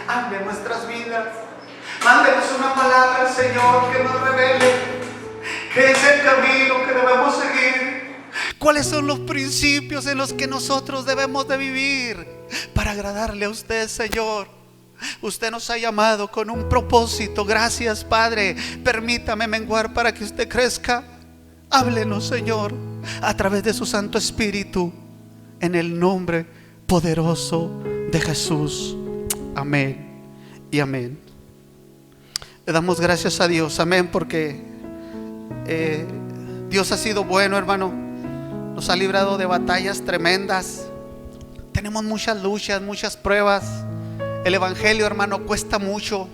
hable en nuestras vidas. Mándenos una palabra, Señor, que nos revele qué es el camino que debemos seguir. ¿Cuáles son los principios en los que nosotros debemos de vivir para agradarle a usted, Señor? Usted nos ha llamado con un propósito. Gracias, Padre. Permítame menguar para que usted crezca. Háblenos, Señor, a través de su Santo Espíritu, en el nombre poderoso de Jesús. Amén y amén. Le damos gracias a Dios, amén, porque Dios ha sido bueno, hermano. Nos ha librado de batallas tremendas. Tenemos muchas luchas, muchas pruebas. El evangelio, hermano, cuesta mucho.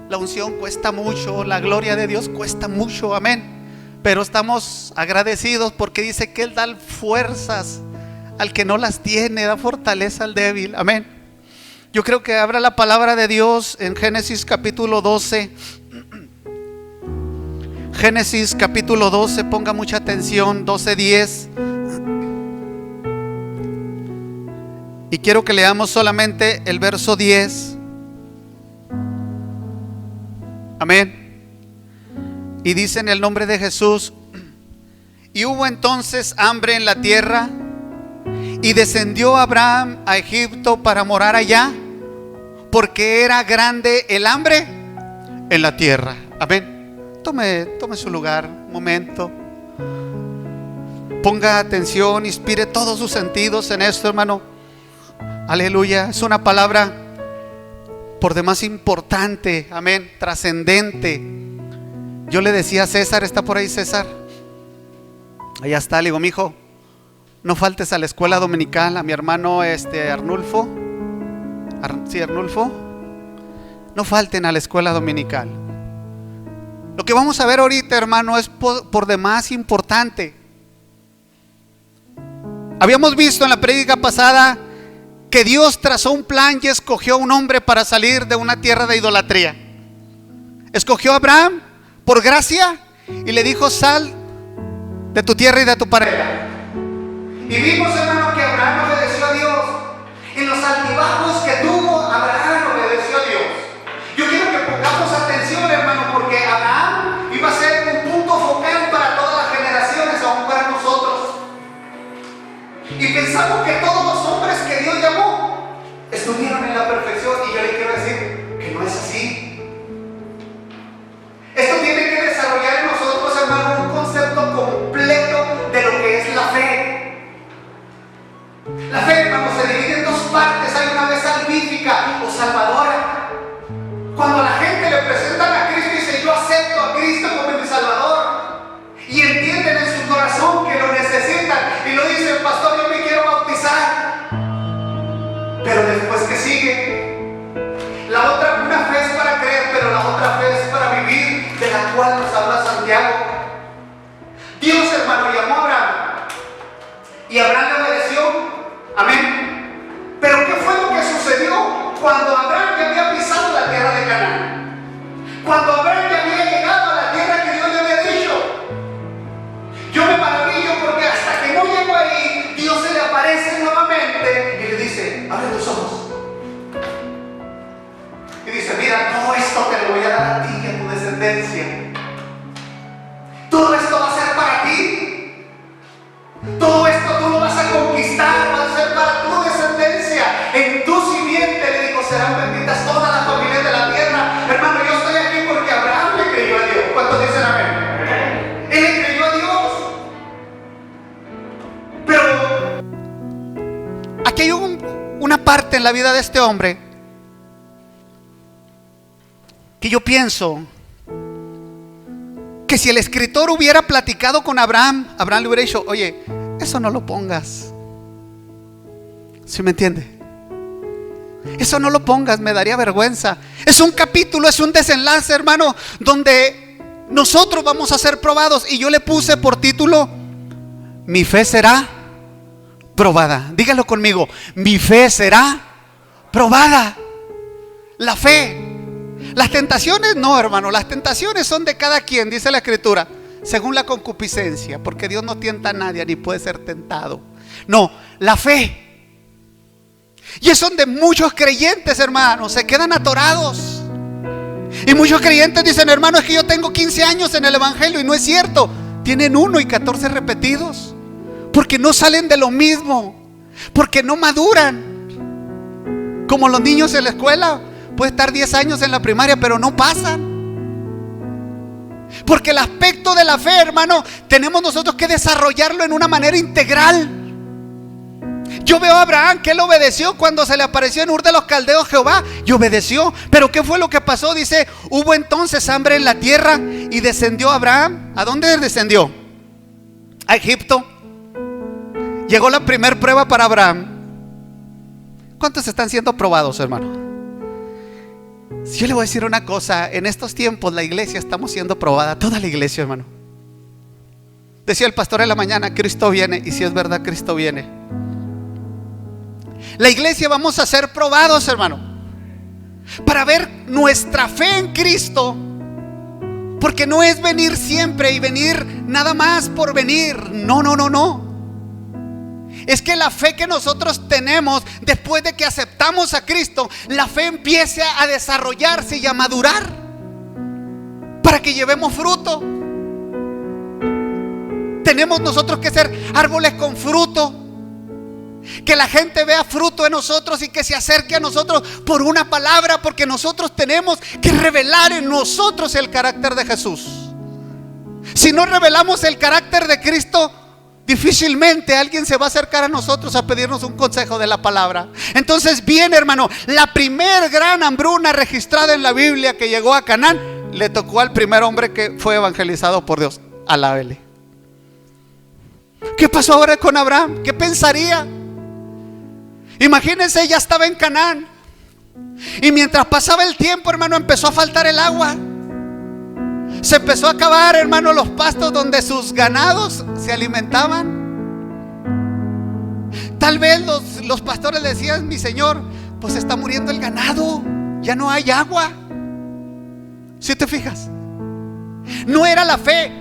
La unción cuesta mucho. La gloria de Dios cuesta mucho, amén. Pero estamos agradecidos porque dice que Él da fuerzas al que no las tiene, da fortaleza al débil, amén. Yo creo que abra la palabra de Dios en Génesis capítulo 12. Génesis capítulo 12, ponga mucha atención, 12:10. Y quiero que leamos solamente el verso 10. Amén. Y dice en el nombre de Jesús: y hubo entonces hambre en la tierra, y descendió Abraham a Egipto para morar allá, porque era grande el hambre en la tierra. Amén. Tome su lugar un momento. Ponga atención, inspire todos sus sentidos en esto, hermano. Aleluya. Es una palabra por demás importante, amén, trascendente. Yo le decía a César, ¿está por ahí César? Allá está, le digo, mijo, no faltes a la escuela dominical. A mi hermano Arnulfo, Arnulfo, no falten a la escuela dominical. Lo que vamos a ver ahorita, hermano, es por demás importante. Habíamos visto en la prédica pasada que Dios trazó un plan y escogió a un hombre para salir de una tierra de idolatría. Escogió a Abraham por gracia y le dijo: sal de tu tierra y de tu pareja. Y vimos, hermano, que Abraham obedeció a Dios. En los altibajos que tuvo, Abraham obedeció a Dios. Yo quiero que pongamos atención, hermano, porque Abraham iba a ser un punto focal para todas las generaciones, aún para nosotros. Y pensamos que todos los hombres que Dios llamó estuvieron en la perfección, y yo le quiero decir que no es así. Esto tiene que desarrollar en nosotros, hermano, un concepto completo de lo que es la fe. La fe, hermano, se divide en dos partes. Hay una fe salvífica o salvadora. Cuando la gente le presentan a Cristo y dice: yo acepto a Cristo como mi Salvador, y entienden en su corazón que lo necesitan, y lo dicen: pastor, yo me quiero bautizar. Pero después, ¿qué sigue? La otra, una fe es para creer, pero la otra fe es para vivir, de la cual nos habla Santiago. Dios, hermano, llamó a Abraham, y Abraham le obedeció. Amén. Pero ¿qué fue lo que sucedió cuando Abraham ya había pisado la tierra de Canaán? Cuando Abraham ya había llegado a la tierra que Dios le había dicho. Yo me maravillo porque hasta que no llego ahí, Dios se le aparece nuevamente y le dice: abre tus ojos. Y dice: mira, todo esto te lo voy a dar a ti y a tu descendencia. Todo esto va a ser para ti. Todo esto tú lo vas a conquistar, va a ser para tu descendencia. En tu simiente, le dijo, serán benditas todas las familias de la tierra. Hermano, yo estoy aquí porque Abraham le creyó a Dios. ¿Cuántos dicen amén? Él le creyó a Dios. Pero aquí hay una parte en la vida de este hombre que yo pienso que si el escritor hubiera platicado con Abraham, Abraham le hubiera dicho: oye, eso no lo pongas. ¿Sí me entiende? Eso no lo pongas, me daría vergüenza. Es un capítulo, es un desenlace, hermano, donde nosotros vamos a ser probados. Y yo le puse por título: mi fe será probada. Dígalo conmigo: mi fe será probada. La fe. Las tentaciones no, hermano, las tentaciones son de cada quien, dice la escritura, según la concupiscencia, porque Dios no tienta a nadie ni puede ser tentado. No, la fe. Y es donde muchos creyentes, hermanos, se quedan atorados. Y muchos creyentes dicen: hermano, es que yo tengo 15 años en el evangelio. Y no es cierto. Tienen 1 y 14 repetidos. Porque no salen de lo mismo. Porque no maduran. Como los niños en la escuela. Puede estar 10 años en la primaria, pero no pasan. Porque el aspecto de la fe, hermano, tenemos nosotros que desarrollarlo en una manera integral. Yo veo a Abraham que él obedeció cuando se le apareció en Ur de los Caldeos Jehová, y obedeció. Pero ¿qué fue lo que pasó? Dice: hubo entonces hambre en la tierra y descendió Abraham. ¿A dónde descendió? A Egipto. Llegó la primer prueba para Abraham. ¿Cuántos están siendo probados, hermano? Si yo le voy a decir una cosa, en estos tiempos la iglesia estamos siendo probada, toda la iglesia, hermano. Decía el pastor en la mañana: Cristo viene. Y si es verdad, Cristo viene. La iglesia vamos a ser probados, hermano, para ver nuestra fe en Cristo. Porque no es venir siempre y venir nada más por venir. No, no, no, no. Es que la fe que nosotros tenemos después de que aceptamos a Cristo, la fe empiece a desarrollarse y a madurar para que llevemos fruto. Tenemos nosotros que ser árboles con fruto. Que la gente vea fruto en nosotros y que se acerque a nosotros por una palabra, porque nosotros tenemos que revelar en nosotros el carácter de Jesús. Si no revelamos el carácter de Cristo, difícilmente alguien se va a acercar a nosotros a pedirnos un consejo de la palabra. Entonces, bien, hermano, la primer gran hambruna registrada en la Biblia que llegó a Canaán, le tocó al primer hombre que fue evangelizado por Dios. Alábele. ¿Qué pasó ahora con Abraham? ¿Qué pensaría? Imagínense, ya estaba en Canaán. Y mientras pasaba el tiempo, hermano, empezó a faltar el agua. Se empezó a acabar, hermano, los pastos donde sus ganados se alimentaban. Tal vez los pastores le decían: mi señor, pues está muriendo el ganado, ya no hay agua. ¿Sí te fijas? No era la fe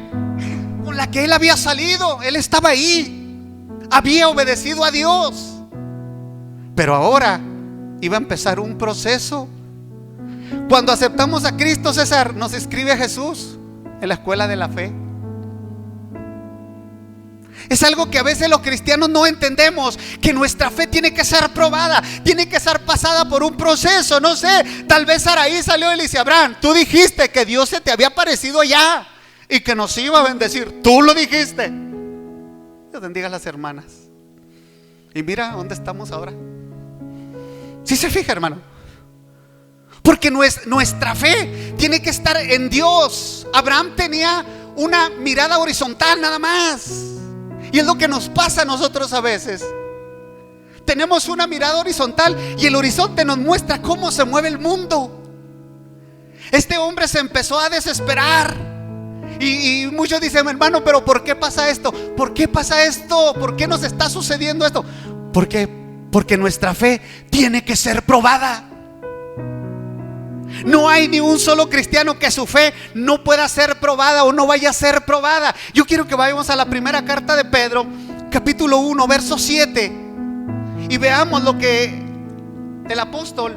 con la que él había salido. Él estaba ahí, había obedecido a Dios. Pero ahora iba a empezar un proceso. Cuando aceptamos a Cristo, César, nos inscribe a Jesús en la escuela de la fe. Es algo que a veces los cristianos no entendemos, que nuestra fe tiene que ser probada, tiene que ser pasada por un proceso. No sé, tal vez Saraí salió y le dice: Abraham, tú dijiste que Dios se te había aparecido allá y que nos iba a bendecir. Tú lo dijiste. Dios bendiga a las hermanas. Y mira dónde estamos ahora. ¿Sí se fija, hermano? Porque nuestra fe tiene que estar en Dios. Abraham tenía una mirada horizontal nada más. Y es lo que nos pasa a nosotros a veces. Tenemos una mirada horizontal y el horizonte nos muestra cómo se mueve el mundo. Este hombre se empezó a desesperar. Y muchos dicen: hermano, pero ¿por qué pasa esto? ¿Por qué pasa esto? ¿Por qué nos está sucediendo esto? Porque nuestra fe tiene que ser probada. No hay ni un solo cristiano que su fe no pueda ser probada o no vaya a ser probada. Yo quiero que vayamos a la primera carta de Pedro, capítulo 1, verso 7, y veamos lo que el apóstol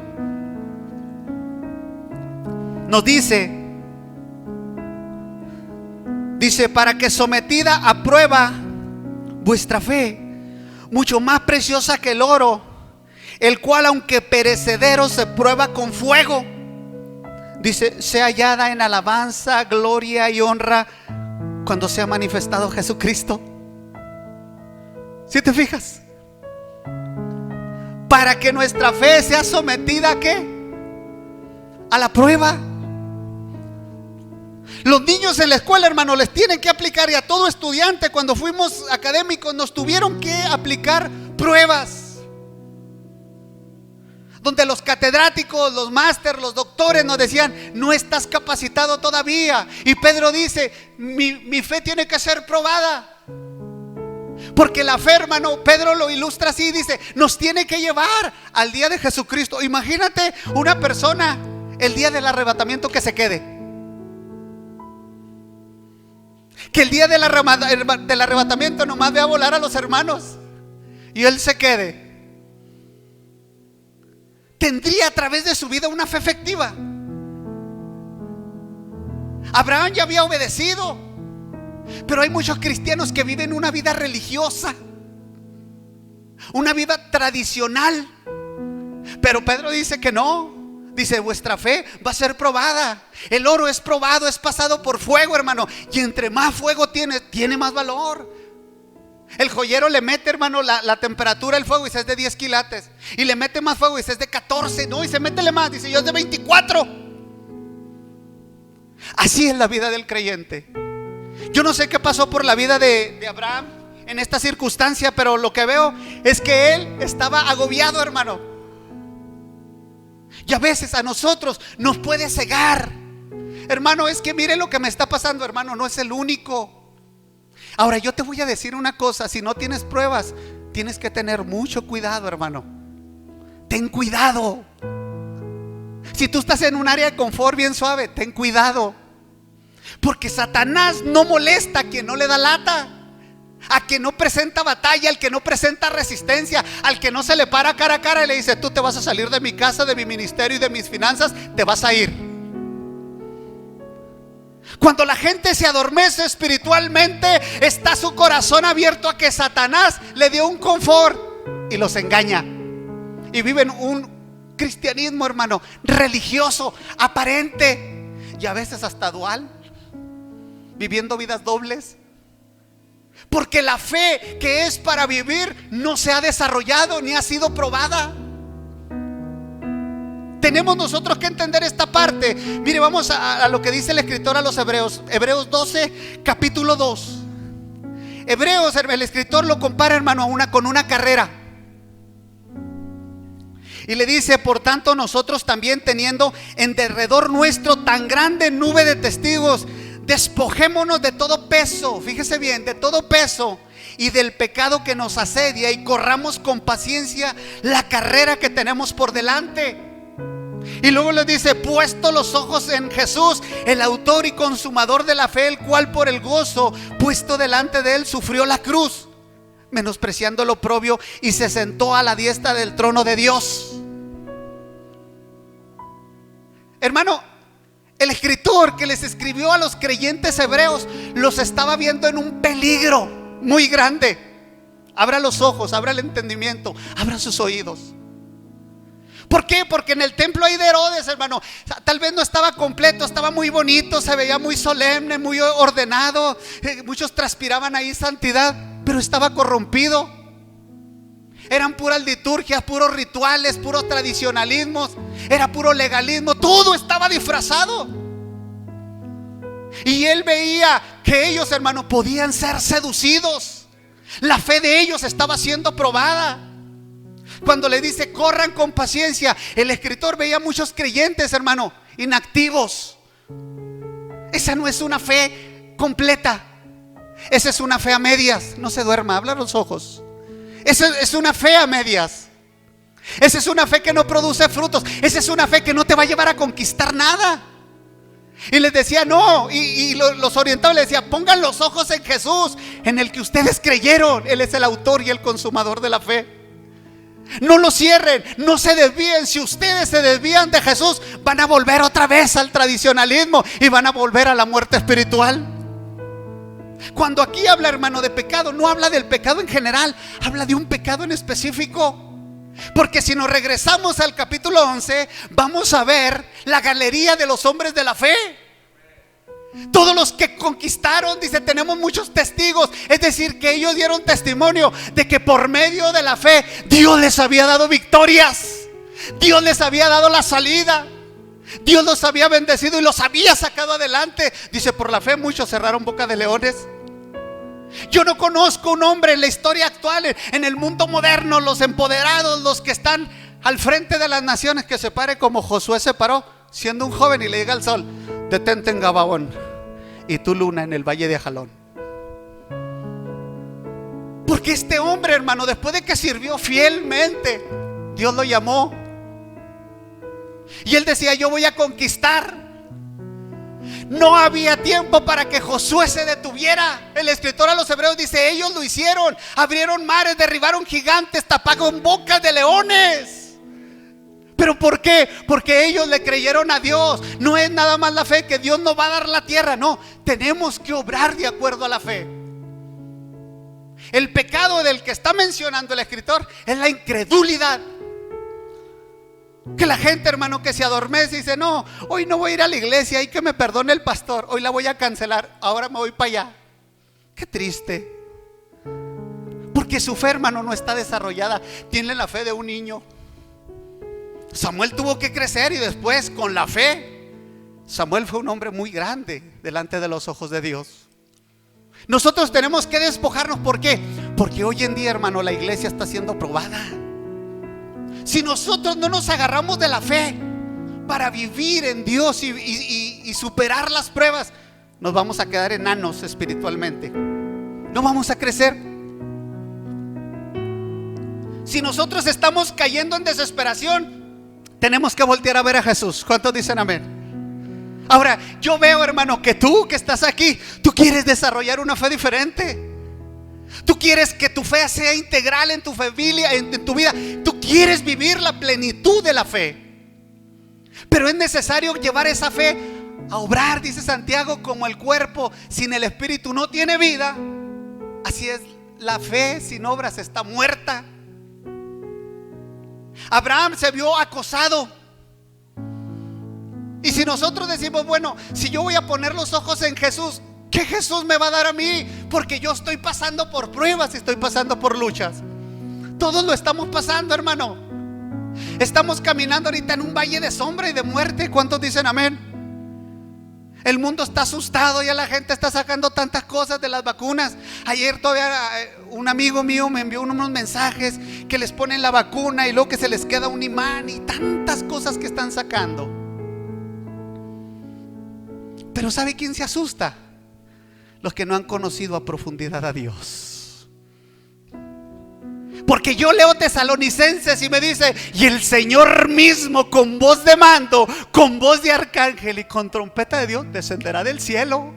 nos dice. Dice: para que sometida a prueba vuestra fe, mucho más preciosa que el oro, el cual aunque perecedero se prueba con fuego, dice, sea hallada en alabanza, gloria y honra cuando sea manifestado Jesucristo. ¿Sí te fijas? Para que nuestra fe sea sometida ¿a qué? A la prueba. Los niños en la escuela, hermano, les tienen que aplicar, y a todo estudiante cuando fuimos académicos nos tuvieron que aplicar pruebas, donde los catedráticos, los máster, los doctores nos decían: no estás capacitado todavía. Y Pedro dice: mi fe tiene que ser probada. Porque la fe, hermano, Pedro lo ilustra así, dice: nos tiene que llevar al día de Jesucristo. Imagínate una persona el día del arrebatamiento que se quede. Que el día del arrebatamiento nomás vea volar a los hermanos y él se quede. tendría a través de su vida una fe efectiva. Abraham ya había obedecido, pero hay muchos cristianos que viven una vida religiosa, una vida tradicional. Pero Pedro dice que no. Dice: vuestra fe va a ser probada. El oro es probado, es pasado por fuego, hermano. Y entre más fuego tiene más valor. El joyero le mete, hermano, la temperatura del fuego, dice es de 10 quilates. Y le mete más fuego, dice es de 14. No, dice métele más, dice yo es de 24. Así es la vida del creyente. Yo no sé qué pasó por la vida de Abraham en esta circunstancia, pero lo que veo es que él estaba agobiado, hermano. Y a veces a nosotros nos puede cegar. Hermano, es que mire lo que me está pasando, hermano, no es el único. Ahora yo te voy a decir una cosa: si no tienes pruebas, tienes que tener mucho cuidado, hermano. Ten cuidado. Si tú estás en un área de confort bien suave, ten cuidado. Porque Satanás no molesta a quien no le da lata, a quien no presenta batalla, al que no presenta resistencia, al que no se le para cara a cara y le dice: tú te vas a salir de mi casa, de mi ministerio y de mis finanzas, te vas a ir. Cuando la gente se adormece espiritualmente, está su corazón abierto a que Satanás le dio un confort y los engaña. Y viven un cristianismo, hermano, religioso, aparente y a veces hasta dual, viviendo vidas dobles. Porque la fe que es para vivir no se ha desarrollado ni ha sido probada. Tenemos nosotros que entender esta parte. Mire, vamos a lo que dice el escritor a los Hebreos. Hebreos 12, capítulo 2. Hebreos, el escritor lo compara, hermano, con una carrera. Y le dice: por tanto nosotros también, teniendo en derredor nuestro tan grande nube de testigos, despojémonos de todo peso, fíjese bien, de todo peso y del pecado que nos asedia, y corramos con paciencia la carrera que tenemos por delante. Y luego les dice: puesto los ojos en Jesús, el autor y consumador de la fe, el cual por el gozo puesto delante de él sufrió la cruz, menospreciando lo oprobio, y se sentó a la diestra del trono de Dios. Hermano, el escritor que les escribió a los creyentes hebreos los estaba viendo en un peligro muy grande. Abra los ojos, abra el entendimiento, abra sus oídos. ¿Por qué? Porque en el templo ahí de Herodes, hermano, tal vez no estaba completo, estaba muy bonito, se veía muy solemne, muy ordenado. Muchos transpiraban ahí santidad, pero estaba corrompido. Eran puras liturgias, puros rituales, puros tradicionalismos, era puro legalismo, todo estaba disfrazado. Y él veía que ellos, hermano, podían ser seducidos. La fe de ellos estaba siendo probada. Cuando le dice: corran con paciencia, el escritor veía muchos creyentes, hermano, inactivos. Esa no es una fe completa. Esa es una fe a medias. No se duerma, abra los ojos. Esa es una fe a medias. Esa es una fe que no produce frutos. Esa es una fe que no te va a llevar a conquistar nada. Y les decía: no, y los orientales les decía: pongan los ojos en Jesús, en el que ustedes creyeron. Él es el autor y el consumador de la fe. No lo cierren, no se desvíen. Si ustedes se desvían de Jesús, van a volver otra vez al tradicionalismo y van a volver a la muerte espiritual. Cuando aquí habla, hermano, de pecado, no habla del pecado en general, habla de un pecado en específico. Porque si nos regresamos al capítulo 11, vamos a ver la galería de los hombres de la fe. Todos los que conquistaron, dice, tenemos muchos testigos. Es decir, que ellos dieron testimonio de que por medio de la fe Dios les había dado victorias, Dios les había dado la salida, Dios los había bendecido y los había sacado adelante. Dice: por la fe muchos cerraron boca de leones. Yo no conozco un hombre en la historia actual, en el mundo moderno, los empoderados, los que están al frente de las naciones, que se pare como Josué se paró siendo un joven y le diga al sol: detente en Gabaón, y tu luna en el valle de Ajalón. Porque este hombre, hermano, después de que sirvió fielmente, Dios lo llamó. Y él decía: yo voy a conquistar. No había tiempo para que Josué se detuviera. El escritor a los hebreos dice: ellos lo hicieron, abrieron mares, derribaron gigantes, taparon bocas de leones. ¿Pero por qué? Porque ellos le creyeron a Dios. No es nada más la fe que Dios nos va a dar la tierra, no, tenemos que obrar de acuerdo a la fe. El pecado del que está mencionando el escritor es la incredulidad. Que la gente, hermano, que se adormece y dice: no, hoy no voy a ir a la iglesia, y que me perdone el pastor, hoy la voy a cancelar, ahora me voy para allá. Qué triste. Porque su fe, hermano, no está desarrollada. Tiene la fe de un niño. Samuel tuvo que crecer, y después, con la fe, Samuel fue un hombre muy grande delante de los ojos de Dios. Nosotros tenemos que despojarnos. ¿Por qué? Porque hoy en día, hermano, la iglesia está siendo probada. Si nosotros no nos agarramos de la fe para vivir en Dios y superar las pruebas, nos vamos a quedar enanos espiritualmente. No vamos a crecer. Si nosotros estamos cayendo en desesperación, tenemos que voltear a ver a Jesús. ¿Cuántos dicen amén? Ahora, yo veo, hermano, que tú que estás aquí, tú quieres desarrollar una fe diferente. Tú quieres que tu fe sea integral en tu familia, en tu vida. Tú quieres vivir la plenitud de la fe. Pero es necesario llevar esa fe a obrar, dice Santiago, como el cuerpo sin el espíritu no tiene vida. Así es, la fe sin obras está muerta. Abraham se vio acosado. Y si nosotros decimos: bueno, si yo voy a poner los ojos en Jesús, ¿qué Jesús me va a dar a mí? Porque yo estoy pasando por pruebas y estoy pasando por luchas. Todos lo estamos pasando, hermano. Estamos caminando ahorita en un valle de sombra y de muerte. ¿Cuántos dicen amén? El mundo está asustado, ya la gente está sacando tantas cosas de las vacunas. Ayer todavía un amigo mío me envió unos mensajes que les ponen la vacuna y luego que se les queda un imán y tantas cosas que están sacando. Pero ¿sabe quién se asusta? Los que no han conocido a profundidad a Dios. Porque yo leo Tesalonicenses y me dice: y el Señor mismo, con voz de mando, con voz de arcángel y con trompeta de Dios, descenderá del cielo.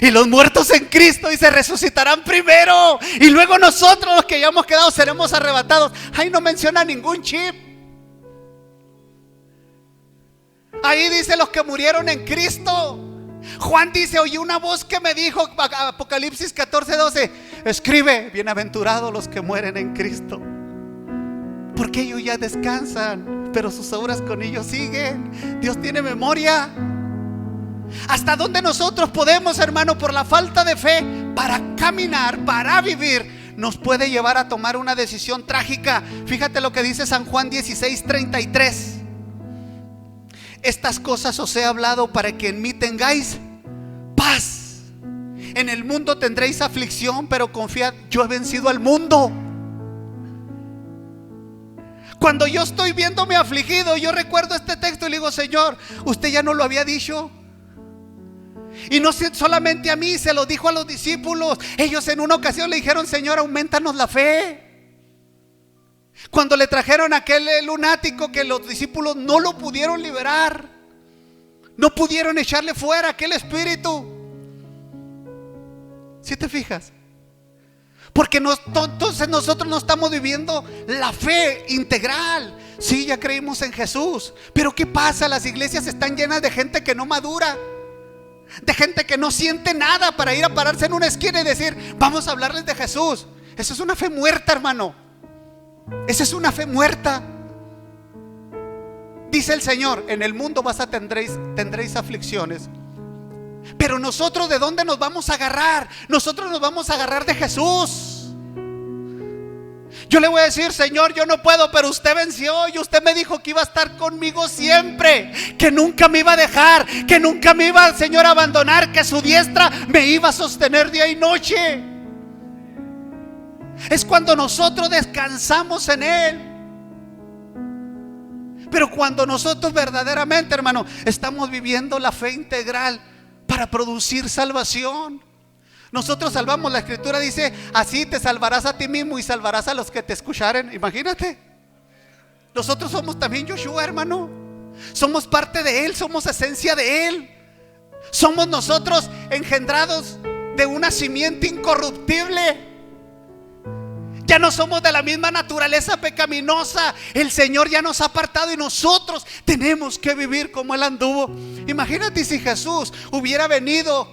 Y los muertos en Cristo y se resucitarán primero, y luego nosotros, los que ya hemos quedado, seremos arrebatados. Ahí no menciona ningún chip. Ahí dice los que murieron en Cristo. Juan dice: oí una voz que me dijo, Apocalipsis 14:12, escribe: bienaventurados los que mueren en Cristo, porque ellos ya descansan, pero sus obras con ellos siguen. Dios tiene memoria. ¿Hasta dónde nosotros podemos, hermano, por la falta de fe para caminar, para vivir, nos puede llevar a tomar una decisión trágica? Fíjate lo que dice San Juan 16:33. Estas cosas os he hablado para que en mí tengáis paz. En el mundo tendréis aflicción, pero confiad, yo he vencido al mundo. Cuando yo estoy viéndome afligido, yo recuerdo este texto y le digo: Señor, usted ya no lo había dicho. Y no solamente a mí, se lo dijo a los discípulos. Ellos en una ocasión le dijeron: Señor, aumentanos la fe. Cuando le trajeron a aquel lunático que los discípulos no lo pudieron liberar, no pudieron echarle fuera aquel espíritu. ¿Sí te fijas? Porque entonces nosotros no estamos viviendo la fe integral. Sí, ya creímos en Jesús, pero ¿qué pasa? Las iglesias están llenas de gente que no madura, de gente que no siente nada para ir a pararse en una esquina y decir: vamos a hablarles de Jesús. Eso es una fe muerta, hermano. Esa es una fe muerta. Dice el Señor: en el mundo tendréis aflicciones. Pero nosotros, ¿de dónde nos vamos a agarrar? Nosotros nos vamos a agarrar de Jesús. Yo le voy a decir: Señor, yo no puedo, pero usted venció y usted me dijo que iba a estar conmigo siempre, que nunca me iba a dejar, que nunca me iba, Señor, a abandonar, que su diestra me iba a sostener día y noche. Es cuando nosotros descansamos en Él. Pero cuando nosotros verdaderamente, hermano, estamos viviendo la fe integral para producir salvación. Nosotros salvamos, la escritura dice: así te salvarás a ti mismo y salvarás a los que te escucharen. Imagínate. Nosotros somos también Joshua, hermano. Somos parte de Él, somos esencia de Él. Somos nosotros engendrados de una simiente incorruptible. Ya no somos de la misma naturaleza pecaminosa. El Señor ya nos ha apartado y nosotros tenemos que vivir como Él anduvo. Imagínate si Jesús hubiera venido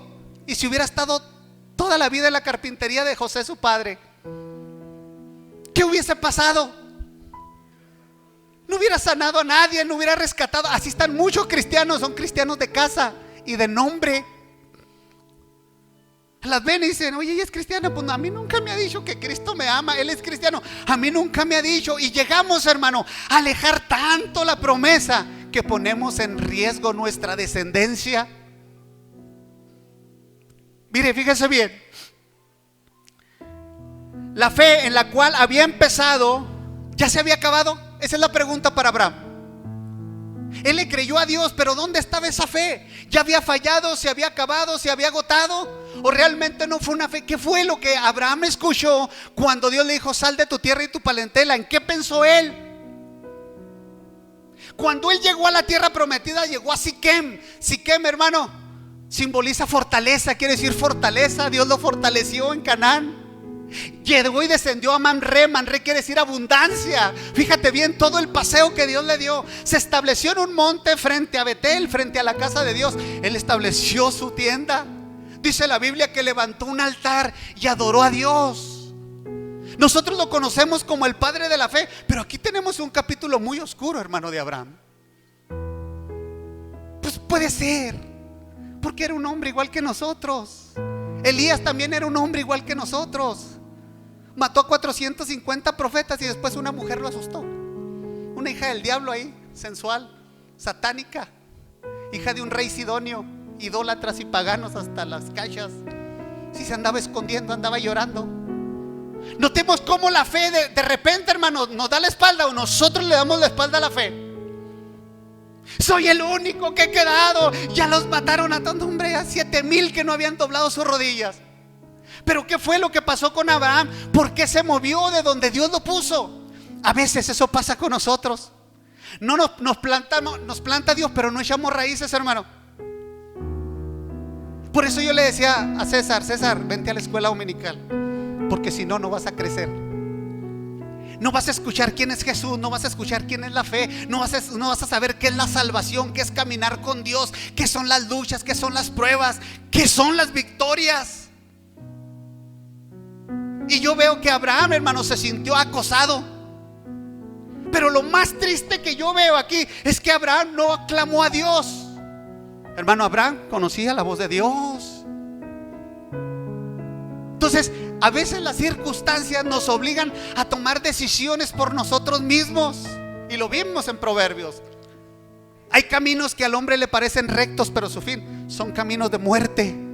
y si hubiera estado toda la vida en la carpintería de José su padre. ¿Qué hubiese pasado? No hubiera sanado a nadie, no hubiera rescatado. Así están muchos cristianos, son cristianos de casa y de nombre. Las ven y dicen, oye, ella es cristiana. Pues no, a mí nunca me ha dicho que Cristo me ama. Él es cristiano, a mí nunca me ha dicho. Y llegamos, hermano, a alejar tanto la promesa que ponemos en riesgo nuestra descendencia. Mire, fíjese bien. La fe en la cual había empezado, ¿ya se había acabado? Esa es la pregunta para Abraham. Él le creyó a Dios, pero ¿dónde estaba esa fe? ¿Ya había fallado? ¿Se había acabado? ¿Se había agotado? ¿O realmente no fue una fe? ¿Qué fue lo que Abraham escuchó cuando Dios le dijo, sal de tu tierra y tu parentela? ¿En qué pensó él? Cuando él llegó a la tierra prometida, llegó a Siquem. Siquem, hermano, simboliza fortaleza, quiere decir fortaleza. Dios lo fortaleció en Canaán. Llegó y descendió a Mamre. Mamre quiere decir abundancia. Fíjate bien todo el paseo que Dios le dio. Se estableció en un monte frente a Betel, frente a la casa de Dios. Él estableció su tienda. Dice la Biblia que levantó un altar y adoró a Dios. Nosotros lo conocemos como el padre de la fe, pero aquí tenemos un capítulo muy oscuro, hermano, de Abraham. Pues puede ser, porque era un hombre igual que nosotros. Elías también era un hombre igual que nosotros. Mató a 450 profetas y después una mujer lo asustó. Una hija del diablo ahí, sensual, satánica, hija de un rey sidonio, idólatras y paganos hasta las cachas. Si se andaba escondiendo, andaba llorando. Notemos cómo la fe de repente, hermano, nos da la espalda o nosotros le damos la espalda a la fe. Soy el único que he quedado. Ya los mataron a tanto, hombre, a 7,000 que no habían doblado sus rodillas. Pero ¿qué fue lo que pasó con Abraham? ¿Por qué se movió de donde Dios lo puso? A veces eso pasa con nosotros. No nos planta Dios, pero no echamos raíces, hermano. Por eso yo le decía a César, vente a la escuela dominical, porque si no, no vas a crecer. No vas a escuchar quién es Jesús, no vas a escuchar quién es la fe, no vas a saber qué es la salvación, qué es caminar con Dios, qué son las luchas, qué son las pruebas, qué son las victorias. Y yo veo que Abraham, hermano, se sintió acosado. Pero lo más triste que yo veo aquí es que Abraham no aclamó a Dios. Hermano, Abraham conocía la voz de Dios. Entonces, a veces las circunstancias nos obligan a tomar decisiones por nosotros mismos. Y lo vimos en Proverbios. Hay caminos que al hombre le parecen rectos, pero su fin son caminos de muerte.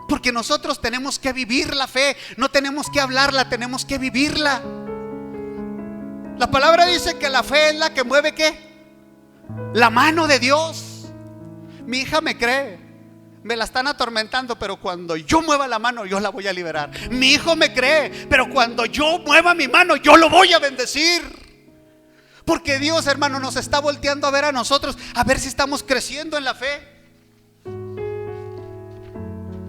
Porque nosotros tenemos que vivir la fe. No tenemos que hablarla, tenemos que vivirla. La palabra dice que la fe es la que mueve ¿qué? La mano de Dios. Mi hija me cree. Me la están atormentando, pero cuando yo mueva la mano, yo la voy a liberar. Mi hijo me cree, pero cuando yo mueva mi mano, yo lo voy a bendecir. Porque Dios, hermano, nos está volteando a ver a nosotros, a ver si estamos creciendo en la fe.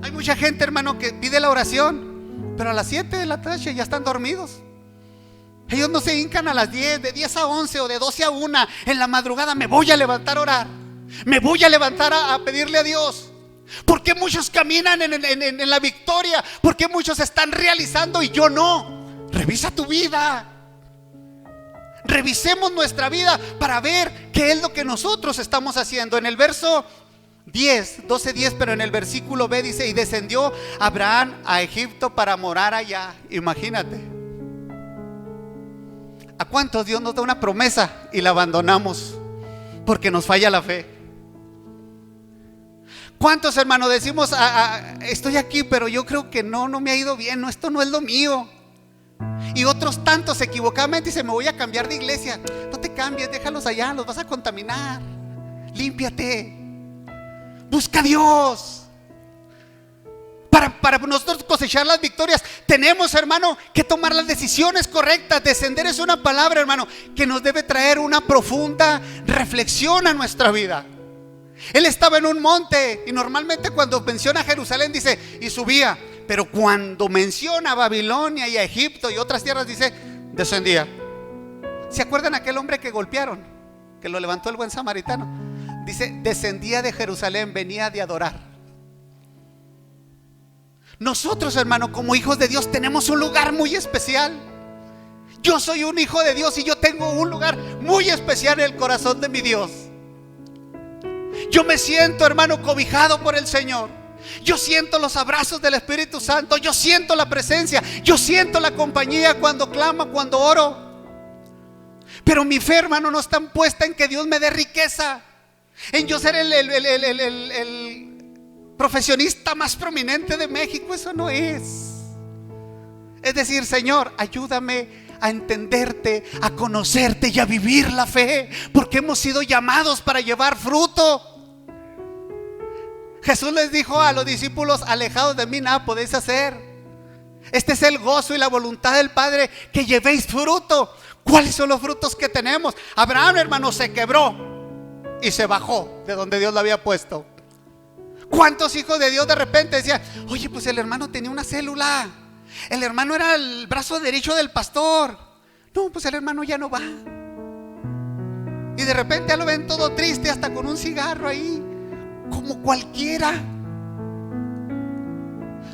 Hay mucha gente, hermano, que pide la oración, pero a las 7 de la tarde ya están dormidos. Ellos no se hincan a las 10, de 10 a 11 o de 12 a 1 en la madrugada. Me voy a levantar a orar, me voy a levantar a pedirle a Dios. ¿Por qué muchos caminan en la victoria? ¿Por qué muchos están realizando y yo no? Revisa tu vida. Revisemos nuestra vida para ver qué es lo que nosotros estamos haciendo. En el verso 12:10, pero en el versículo B dice: y descendió Abraham a Egipto para morar allá. Imagínate. ¿A cuántos Dios nos da una promesa y la abandonamos porque nos falla la fe? ¿Cuántos, hermanos, decimos estoy aquí, pero yo creo que no me ha ido bien, no, esto no es lo mío? Y otros tantos equivocadamente dicen: me voy a cambiar de iglesia. No te cambies, déjalos allá, los vas a contaminar. Límpiate, busca a Dios. Para nosotros cosechar las victorias tenemos, hermano, que tomar las decisiones correctas. Descender es una palabra, hermano, que nos debe traer una profunda reflexión a nuestra vida. Él estaba en un monte y normalmente cuando menciona Jerusalén dice: y subía. pero cuando menciona a Babilonia y a Egipto y otras tierras, dice, descendía. ¿Se acuerdan aquel hombre que golpearon? Que lo levantó el buen samaritano. Dice, descendía de Jerusalén, venía de adorar. Nosotros, hermano, como hijos de Dios, tenemos un lugar muy especial. Yo soy un hijo de Dios y yo tengo un lugar muy especial en el corazón de mi Dios. Yo me siento, hermano, cobijado por el Señor. Yo siento los abrazos del Espíritu Santo. Yo siento la presencia. Yo siento la compañía cuando clamo, cuando oro. Pero mi fe, hermano, no está puesta en que Dios me dé riqueza, en yo ser el profesionista más prominente de México. Eso no es. Es decir, Señor, ayúdame a entenderte, a conocerte y a vivir la fe, porque hemos sido llamados para llevar fruto. Jesús les dijo a los discípulos, alejados de mí nada podéis hacer. Este es el gozo y la voluntad del Padre, que llevéis fruto. ¿Cuáles son los frutos que tenemos? Abraham, hermano, se quebró y se bajó de donde Dios lo había puesto. ¿Cuántos hijos de Dios de repente decían, oye, pues el hermano tenía una célula, el hermano era el brazo derecho del pastor? No, pues el hermano ya no va. Y de repente ya lo ven todo triste, hasta con un cigarro ahí, como cualquiera.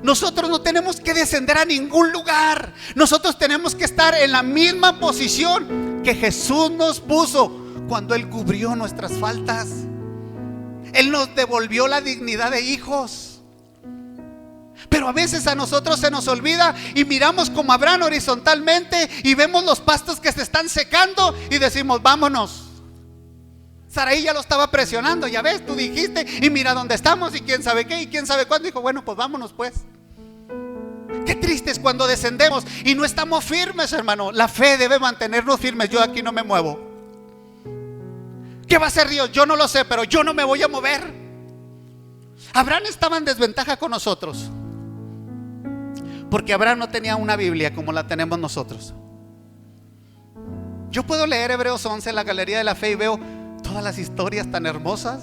Nosotros no tenemos que descender a ningún lugar. Nosotros tenemos que estar en la misma posición que Jesús nos puso cuando Él cubrió nuestras faltas. Él nos devolvió la dignidad de hijos. Pero a veces a nosotros se nos olvida y miramos como Abraham horizontalmente y vemos los pastos que se están secando y decimos, vámonos. Saraí ya lo estaba presionando, ya ves, tú dijiste, y mira dónde estamos y quién sabe qué y quién sabe cuándo. Dijo, bueno, pues vámonos pues. Qué triste es cuando descendemos y no estamos firmes, hermano. La fe debe mantenernos firmes. Yo aquí no me muevo. ¿Qué va a hacer Dios? Yo no lo sé, pero yo no me voy a mover. Abraham estaba en desventaja con nosotros, porque Abraham no tenía una Biblia como la tenemos nosotros. Yo puedo leer Hebreos 11 en la Galería de la Fe y veo todas las historias tan hermosas.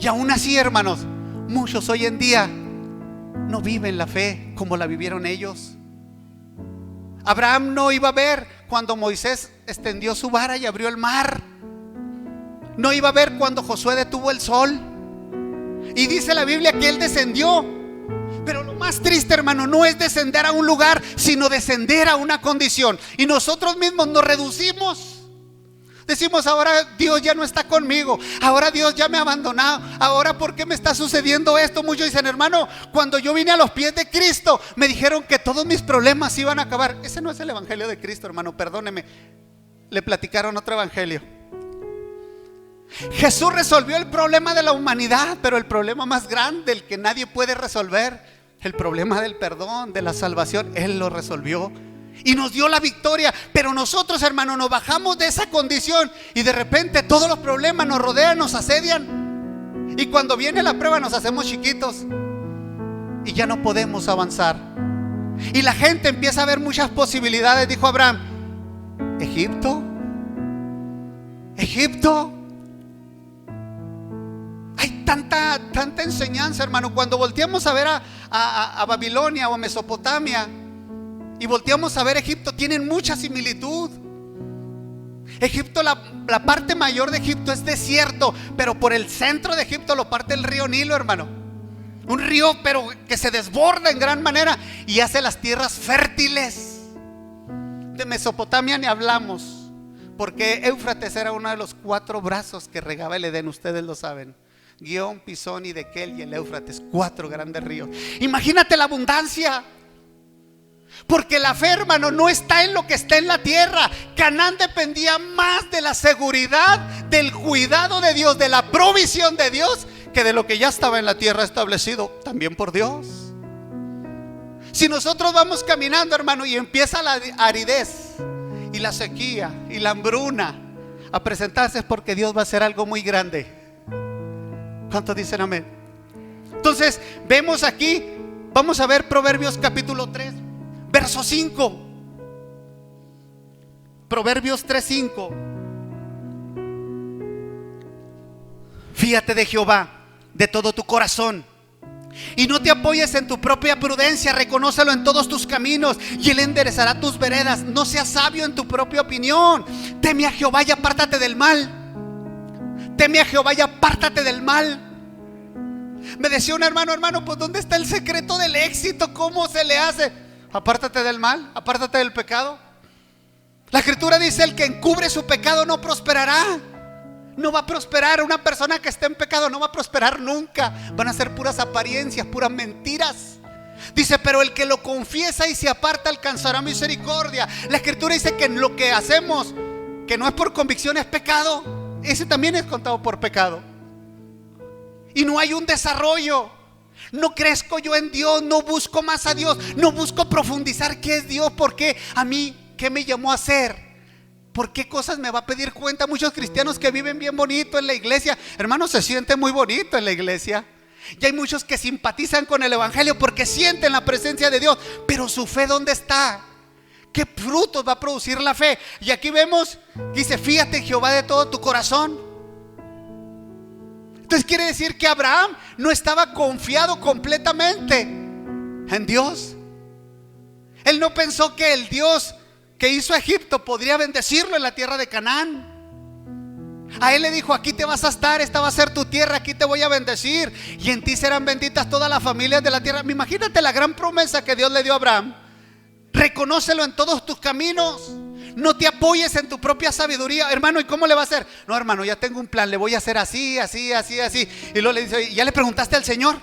Y aún así, hermanos, muchos hoy en día no viven la fe como la vivieron ellos. Abraham no iba a ver cuando Moisés extendió su vara y abrió el mar. No iba a ver cuando Josué detuvo el sol. Y dice la Biblia que él descendió. Pero lo más triste, hermano, no es descender a un lugar, sino descender a una condición. Y nosotros mismos nos reducimos. Decimos, ahora Dios ya no está conmigo, ahora Dios ya me ha abandonado, ahora ¿por qué me está sucediendo esto? Muchos dicen, hermano, cuando yo vine a los pies de Cristo me dijeron que todos mis problemas iban a acabar. Ese no es el evangelio de Cristo, hermano, perdóneme. Le platicaron otro evangelio. Jesús resolvió el problema de la humanidad, pero el problema más grande, el que nadie puede resolver, el problema del perdón, de la salvación, Él lo resolvió y nos dio la victoria. Pero nosotros, hermano, nos bajamos de esa condición y de repente todos los problemas nos rodean, nos asedian, y cuando viene la prueba nos hacemos chiquitos y ya no podemos avanzar. Y la gente empieza a ver muchas posibilidades. Dijo Abraham, Egipto, hay tanta enseñanza, hermano. Cuando volteamos a ver a Babilonia o a Mesopotamia y volteamos a ver Egipto, tienen mucha similitud. Egipto, la parte mayor de Egipto es desierto, pero por el centro de Egipto lo parte el río Nilo, hermano. Un río pero que se desborda en gran manera y hace las tierras fértiles. De Mesopotamia ni hablamos, porque Éufrates era uno de los 4 brazos que regaba el Edén, ustedes lo saben. Gihón, Pisón y Dekel y el Éufrates, 4 grandes ríos. Imagínate la abundancia. Porque la fe, hermano, no está en lo que está en la tierra. Canaán dependía más de la seguridad, del cuidado de Dios, de la provisión de Dios, que de lo que ya estaba en la tierra establecido también por Dios. Si nosotros vamos caminando, hermano, y empieza la aridez y la sequía y la hambruna a presentarse, es porque Dios va a hacer algo muy grande. ¿Cuántos dicen amén? Entonces vemos aquí, vamos a ver Proverbios capítulo 3 verso 5. Proverbios 3:5. Fíate de Jehová de todo tu corazón Y no te apoyes en tu propia prudencia, reconócelo en todos tus caminos y Él enderezará tus veredas. No seas sabio en tu propia opinión. Teme a Jehová y apártate del mal. Teme a Jehová y apártate del mal. Me decía un hermano, pues ¿dónde está el secreto del éxito? ¿Cómo se le hace? Apártate del mal, apártate del pecado. La Escritura dice: el que encubre su pecado no prosperará. No va a prosperar. Una persona que esté en pecado no va a prosperar nunca. Van a ser puras apariencias, puras mentiras. Dice: pero el que lo confiesa y se aparta alcanzará misericordia. La Escritura dice que en lo que hacemos, que no es por convicción, es pecado. Ese también es contado por pecado. Y no hay un desarrollo. No crezco yo en Dios, no busco más a Dios, no busco profundizar qué es Dios, por qué a mí, qué me llamó a hacer, por qué cosas me va a pedir cuenta. Muchos cristianos que viven bien bonito en la iglesia, hermanos, se sienten muy bonito en la iglesia. Y hay muchos que simpatizan con el evangelio porque sienten la presencia de Dios, pero su fe, ¿dónde está? ¿Qué frutos va a producir la fe? Y aquí vemos, dice: fíjate en Jehová de todo tu corazón. Entonces quiere decir que Abraham no estaba confiado completamente en Dios. Él no pensó que el Dios que hizo a Egipto podría bendecirlo en la tierra de Canaán. A él le dijo: aquí te vas a estar, esta va a ser tu tierra, aquí te voy a bendecir y en ti serán benditas todas las familias de la tierra. Imagínate la gran promesa que Dios le dio a Abraham. Reconócelo en todos tus caminos. No te apoyes en tu propia sabiduría. Hermano, ¿y cómo le va a hacer? No, hermano, ya tengo un plan, le voy a hacer así, así, así, así. Y luego le dice: ¿ya le preguntaste al Señor?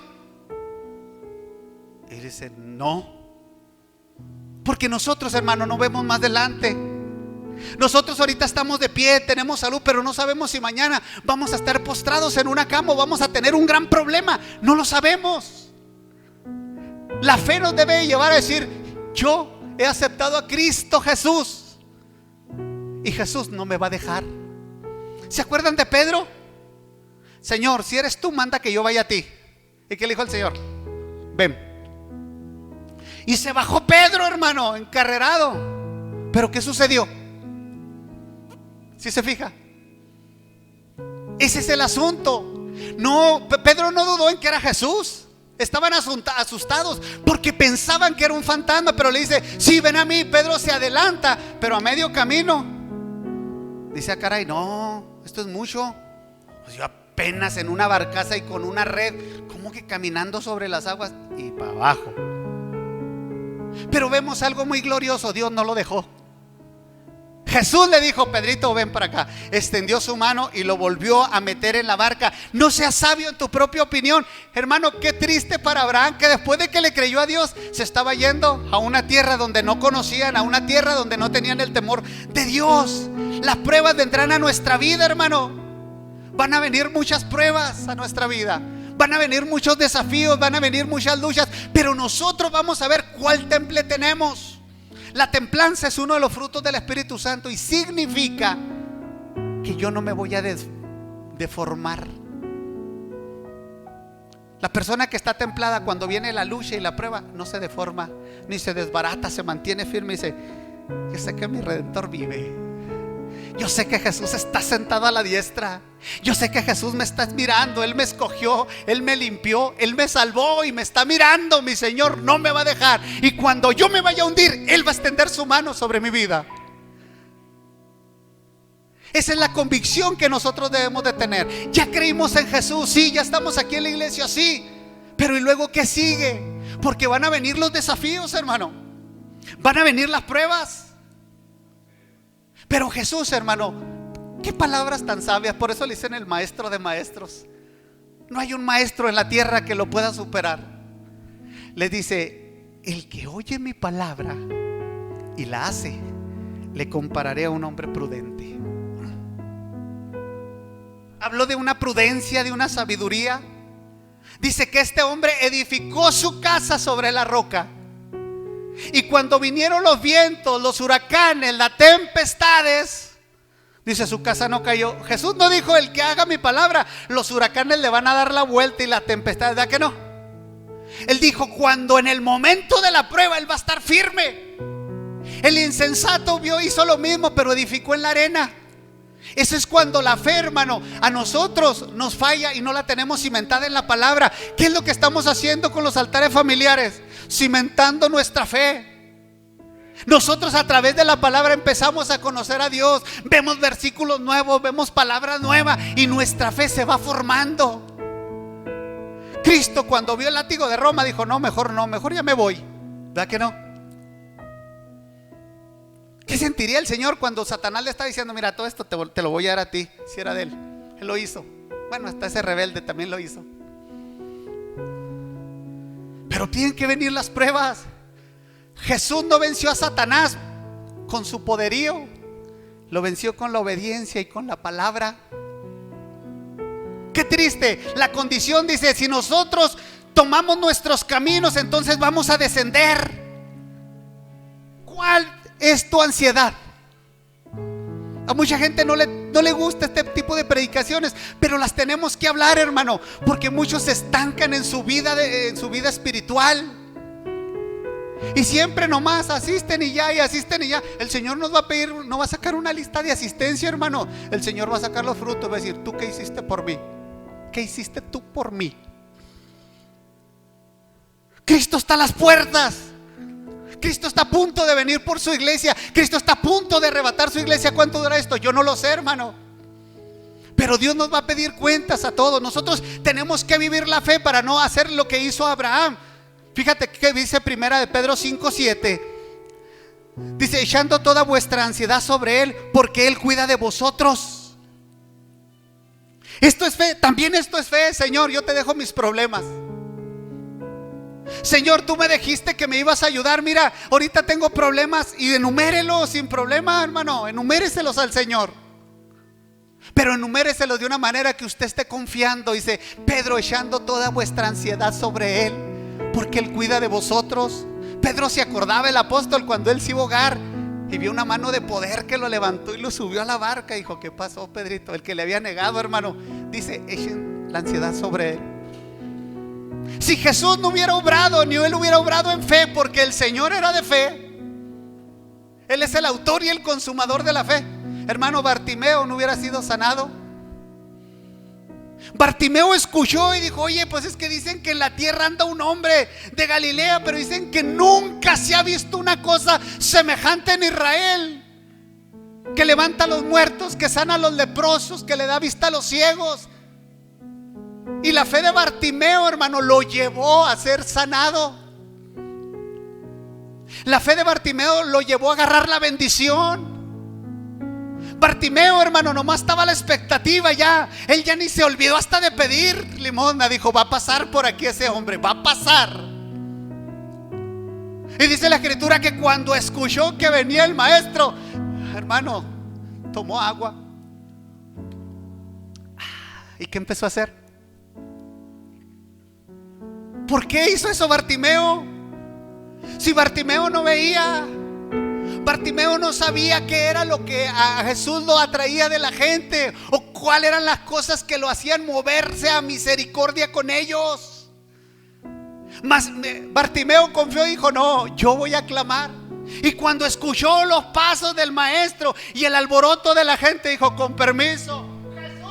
Y dice: no. Porque nosotros, hermano, no vemos más adelante. Nosotros ahorita estamos de pie, tenemos salud, pero no sabemos si mañana vamos a estar postrados en una cama o vamos a tener un gran problema. No lo sabemos. La fe nos debe llevar a decir: yo he aceptado a Cristo Jesús y Jesús no me va a dejar. ¿Se acuerdan de Pedro? Señor, si eres tú, manda que yo vaya a ti. ¿Y qué le dijo el Señor? Ven. Y se bajó Pedro, hermano, encarrerado. ¿Pero qué sucedió? ¿Sí se fija? Ese es el asunto. No, Pedro no dudó en que era Jesús. Estaban asustados porque pensaban que era un fantasma, pero le dice: sí, ven a mí. Pedro se adelanta, pero a medio camino dice: ah, caray, no, esto es mucho. Pues yo apenas en una barcaza y con una red, ¿cómo que caminando sobre las aguas? Y para abajo. Pero vemos algo muy glorioso: Dios no lo dejó. Jesús le dijo: Pedrito, ven para acá. Extendió su mano y lo volvió a meter en la barca. No seas sabio en tu propia opinión. Hermano, qué triste para Abraham, que después de que le creyó a Dios, se estaba yendo a una tierra donde no conocían, a una tierra donde no tenían el temor de Dios. Las pruebas vendrán a nuestra vida, hermano. Van a venir muchas pruebas a nuestra vida. Van a venir muchos desafíos, van a venir muchas luchas, pero nosotros vamos a ver cuál temple tenemos. La templanza es uno de los frutos del Espíritu Santo y significa que yo no me voy a deformar. La persona que está templada, cuando viene la lucha y la prueba, no se deforma ni se desbarata, se mantiene firme y dice: yo sé que mi Redentor vive. Yo sé que Jesús está sentado a la diestra. Yo sé que Jesús me está mirando. Él me escogió, Él me limpió, Él me salvó y me está mirando. Mi Señor no me va a dejar. Y cuando yo me vaya a hundir, Él va a extender su mano sobre mi vida. Esa es la convicción que nosotros debemos de tener. Ya creímos en Jesús, sí, ya estamos aquí en la iglesia, sí. Pero ¿y luego qué sigue? Porque van a venir los desafíos, hermano. Van a venir las pruebas. Pero Jesús, hermano, qué palabras tan sabias. Por eso le dicen el maestro de maestros. No hay un maestro en la tierra que lo pueda superar. Le dice: el que oye mi palabra y la hace, le compararé a un hombre prudente. Habló de una prudencia, de una sabiduría. Dice que este hombre edificó su casa sobre la roca. Y cuando vinieron los vientos, los huracanes, las tempestades, dice: su casa no cayó. Jesús no dijo: el que haga mi palabra, los huracanes le van a dar la vuelta y las tempestades, ¿verdad que no? Él dijo: cuando en el momento de la prueba, Él va a estar firme. El insensato hizo lo mismo, pero edificó en la arena. Eso es cuando la fe, hermano, a nosotros nos falla y no la tenemos cimentada en la palabra. ¿Qué es lo que estamos haciendo con los altares familiares? Cimentando nuestra fe. Nosotros a través de la palabra empezamos a conocer a Dios. Vemos versículos nuevos, vemos palabras nuevas y nuestra fe se va formando. Cristo, cuando vio el látigo de Roma, dijo: no, mejor ya me voy. ¿Verdad que no? ¿Qué sentiría el Señor cuando Satanás le está diciendo: mira, todo esto te lo voy a dar a ti? Si era de Él, Él lo hizo. Bueno, hasta ese rebelde también lo hizo. Pero tienen que venir las pruebas. Jesús no venció a Satanás con su poderío, lo venció con la obediencia y con la palabra. Qué triste la condición, dice: si nosotros tomamos nuestros caminos, entonces vamos a descender. ¿Cuál es tu ansiedad? A mucha gente no le gusta este tipo de predicaciones, pero las tenemos que hablar, hermano, porque muchos se estancan en su vida espiritual. Y siempre nomás asisten y ya, El Señor nos va a pedir, no va a sacar una lista de asistencia, hermano. El Señor va a sacar los frutos, va a decir: ¿tú qué hiciste por mí? ¿Qué hiciste tú por mí? Cristo está a las puertas. Cristo está a punto de venir por su iglesia. Cristo está a punto de arrebatar su iglesia. ¿Cuánto dura esto? Yo no lo sé, hermano. Pero Dios nos va a pedir cuentas a todos. Nosotros tenemos que vivir la fe para no hacer lo que hizo Abraham. Fíjate que dice primera de Pedro 5:7. Dice: echando toda vuestra ansiedad sobre Él, porque Él cuida de vosotros. Esto es fe, también esto es fe. Señor, yo te dejo mis problemas. Señor, tú me dijiste que me ibas a ayudar. Mira, ahorita tengo problemas, y enumérelos sin problema, hermano. Enuméreselos al Señor, pero enuméreselos de una manera que usted esté confiando. Dice Pedro: echando toda vuestra ansiedad sobre Él, porque Él cuida de vosotros. Pedro se acordaba, el apóstol, cuando él se iba a ahogar y vio una mano de poder que lo levantó y lo subió a la barca. Dijo: ¿qué pasó, Pedrito? El que le había negado, hermano. Dice: echen la ansiedad sobre Él. Si Jesús no hubiera obrado, ni Él hubiera obrado en fe, porque el Señor era de fe, Él es el autor y el consumador de la fe, hermano, Bartimeo no hubiera sido sanado. Bartimeo escuchó y dijo: oye, pues es que dicen que en la tierra anda un hombre de Galilea, pero dicen que nunca se ha visto una cosa semejante en Israel, que levanta a los muertos, que sana a los leprosos, que le da vista a los ciegos. Y la fe de Bartimeo, hermano, lo llevó a ser sanado. La fe de Bartimeo lo llevó a agarrar la bendición. Bartimeo, hermano, nomás estaba a la expectativa ya. Él ya ni se olvidó hasta de pedir limosna. Dijo: va a pasar por aquí ese hombre, va a pasar. Y dice la escritura que cuando escuchó que venía el maestro, hermano, tomó agua. ¿Y qué empezó a hacer? ¿Por qué hizo eso Bartimeo? Si Bartimeo no veía, Bartimeo no sabía qué era lo que a Jesús lo atraía de la gente, o cuáles eran las cosas que lo hacían moverse a misericordia con ellos. Mas Bartimeo confió y dijo: no, yo voy a clamar. Y cuando escuchó los pasos del maestro y el alboroto de la gente, dijo: con permiso, Jesús,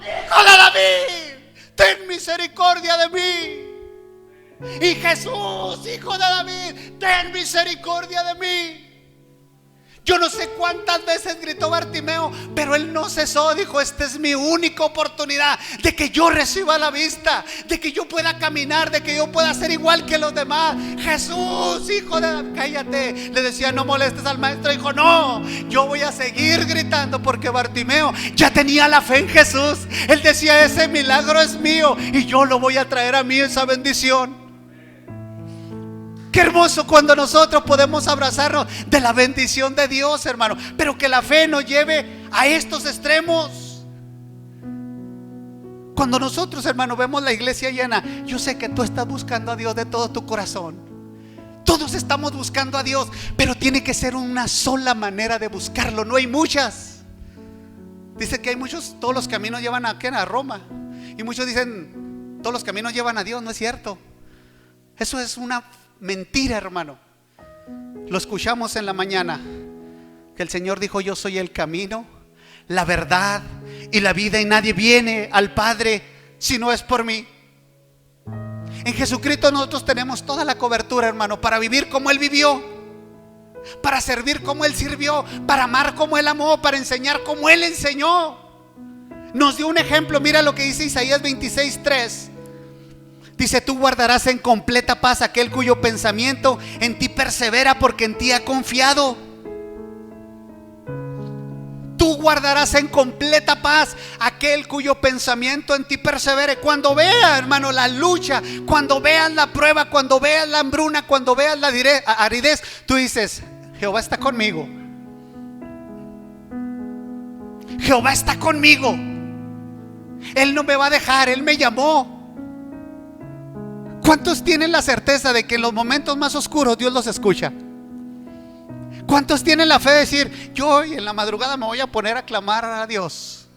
hijo de David, ten misericordia de mí. Y Jesús, hijo de David, ten misericordia de mí. Yo no sé cuántas veces gritó Bartimeo, pero él no cesó. Dijo: esta es mi única oportunidad de que yo reciba la vista, de que yo pueda caminar, de que yo pueda ser igual que los demás. Jesús, hijo de David, cállate. Le decía: no molestes al maestro. Dijo: no, yo voy a seguir gritando, porque Bartimeo ya tenía la fe en Jesús. Él decía: ese milagro es mío y yo lo voy a traer a mí, esa bendición. Qué hermoso cuando nosotros podemos abrazarnos de la bendición de Dios, hermano. Pero que la fe nos lleve a estos extremos. Cuando nosotros, hermano, vemos la iglesia llena, yo sé que tú estás buscando a Dios de todo tu corazón. Todos estamos buscando a Dios, pero tiene que ser una sola manera de buscarlo. No hay muchas. Dice que hay muchos, todos los caminos llevan a Roma. Y muchos dicen: todos los caminos llevan a Dios. No es cierto. Eso es una mentira, hermano. Lo escuchamos en la mañana, que el Señor dijo: yo soy el camino, la verdad y la vida, y nadie viene al Padre si no es por mí. En Jesucristo nosotros tenemos toda la cobertura, hermano, para vivir como Él vivió, para servir como Él sirvió, para amar como Él amó, para enseñar como Él enseñó. Nos dio un ejemplo. Mira lo que dice Isaías 26:3. Dice: tú guardarás en completa paz aquel cuyo pensamiento en ti persevera, porque en ti ha confiado. Tú guardarás en completa paz aquel cuyo pensamiento en ti persevere. Cuando veas, hermano, la lucha, cuando veas la prueba, cuando veas la hambruna, cuando veas la aridez, tú dices: Jehová está conmigo. Jehová está conmigo. Él no me va a dejar, Él me llamó. ¿Cuántos tienen la certeza de que en los momentos más oscuros Dios los escucha? ¿Cuántos tienen la fe de decir: yo hoy en la madrugada me voy a poner a clamar a Dios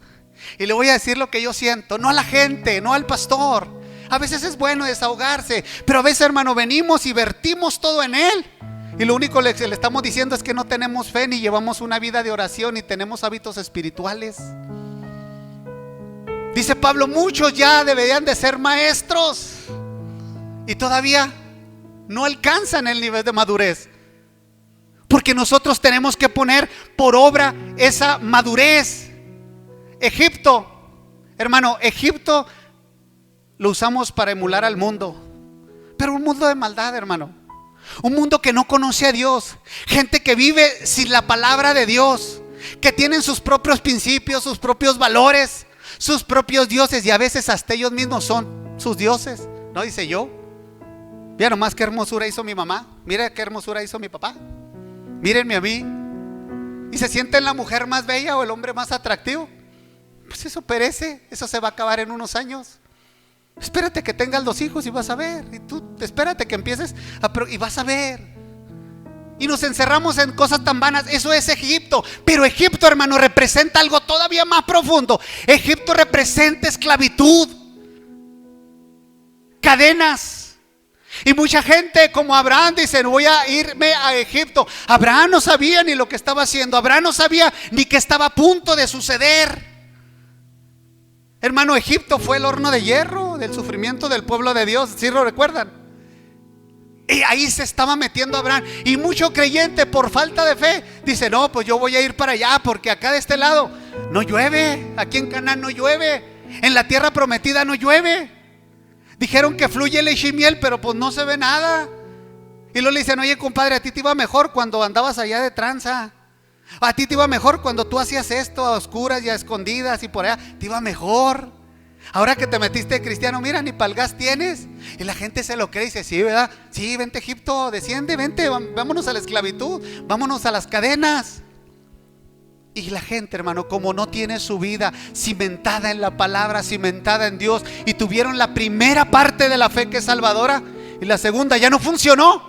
y le voy a decir lo que yo siento? No a la gente, no al pastor. A veces es bueno desahogarse, pero a veces, hermano, venimos y vertimos todo en Él, y lo único que le estamos diciendo es que no tenemos fe, ni llevamos una vida de oración, ni tenemos hábitos espirituales. Dice Pablo: muchos ya deberían de ser maestros y todavía no alcanzan el nivel de madurez, porque nosotros tenemos que poner por obra esa madurez. Egipto, hermano, Egipto lo usamos para emular al mundo, pero un mundo de maldad, hermano. Un mundo que no conoce a Dios, gente que vive sin la palabra de Dios, que tienen sus propios principios, sus propios valores, sus propios dioses, y a veces hasta ellos mismos son sus dioses. ¿No dice yo? Mira nomás qué hermosura hizo mi mamá, mira qué hermosura hizo mi papá, mírenme a mí. Y se sienten la mujer más bella o el hombre más atractivo. Pues eso perece, eso se va a acabar en unos años. Espérate que tengas 2 hijos y vas a ver. Y tú espérate que empieces y vas a ver. Y nos encerramos en cosas tan vanas. Eso es Egipto. Pero Egipto, hermano, representa algo todavía más profundo. Egipto representa esclavitud, cadenas. Y mucha gente, como Abraham, dice: voy a irme a Egipto. Abraham no sabía ni lo que estaba haciendo. Abraham no sabía ni que estaba a punto de suceder. Hermano, Egipto fue el horno de hierro del sufrimiento del pueblo de Dios. ¿Sí lo recuerdan? Y ahí se estaba metiendo Abraham. Y mucho creyente, por falta de fe, dice: no, pues yo voy a ir para allá, porque acá de este lado no llueve. Aquí en Canaán no llueve. En la tierra prometida no llueve. Dijeron que fluye leche y miel, pero pues no se ve nada. Y luego le dicen: oye, compadre, a ti te iba mejor cuando andabas allá de tranza. A ti te iba mejor cuando tú hacías esto a oscuras y a escondidas y por allá. Te iba mejor. Ahora que te metiste de cristiano, mira, ni pa'l gas tienes. Y la gente se lo cree y dice: sí, ¿verdad? Sí, vente Egipto, desciende, vente, vámonos a la esclavitud, vámonos a las cadenas. Y la gente, hermano, como no tiene su vida cimentada en la palabra, cimentada en Dios, y tuvieron la primera parte de la fe, que es salvadora, y la segunda ya no funcionó.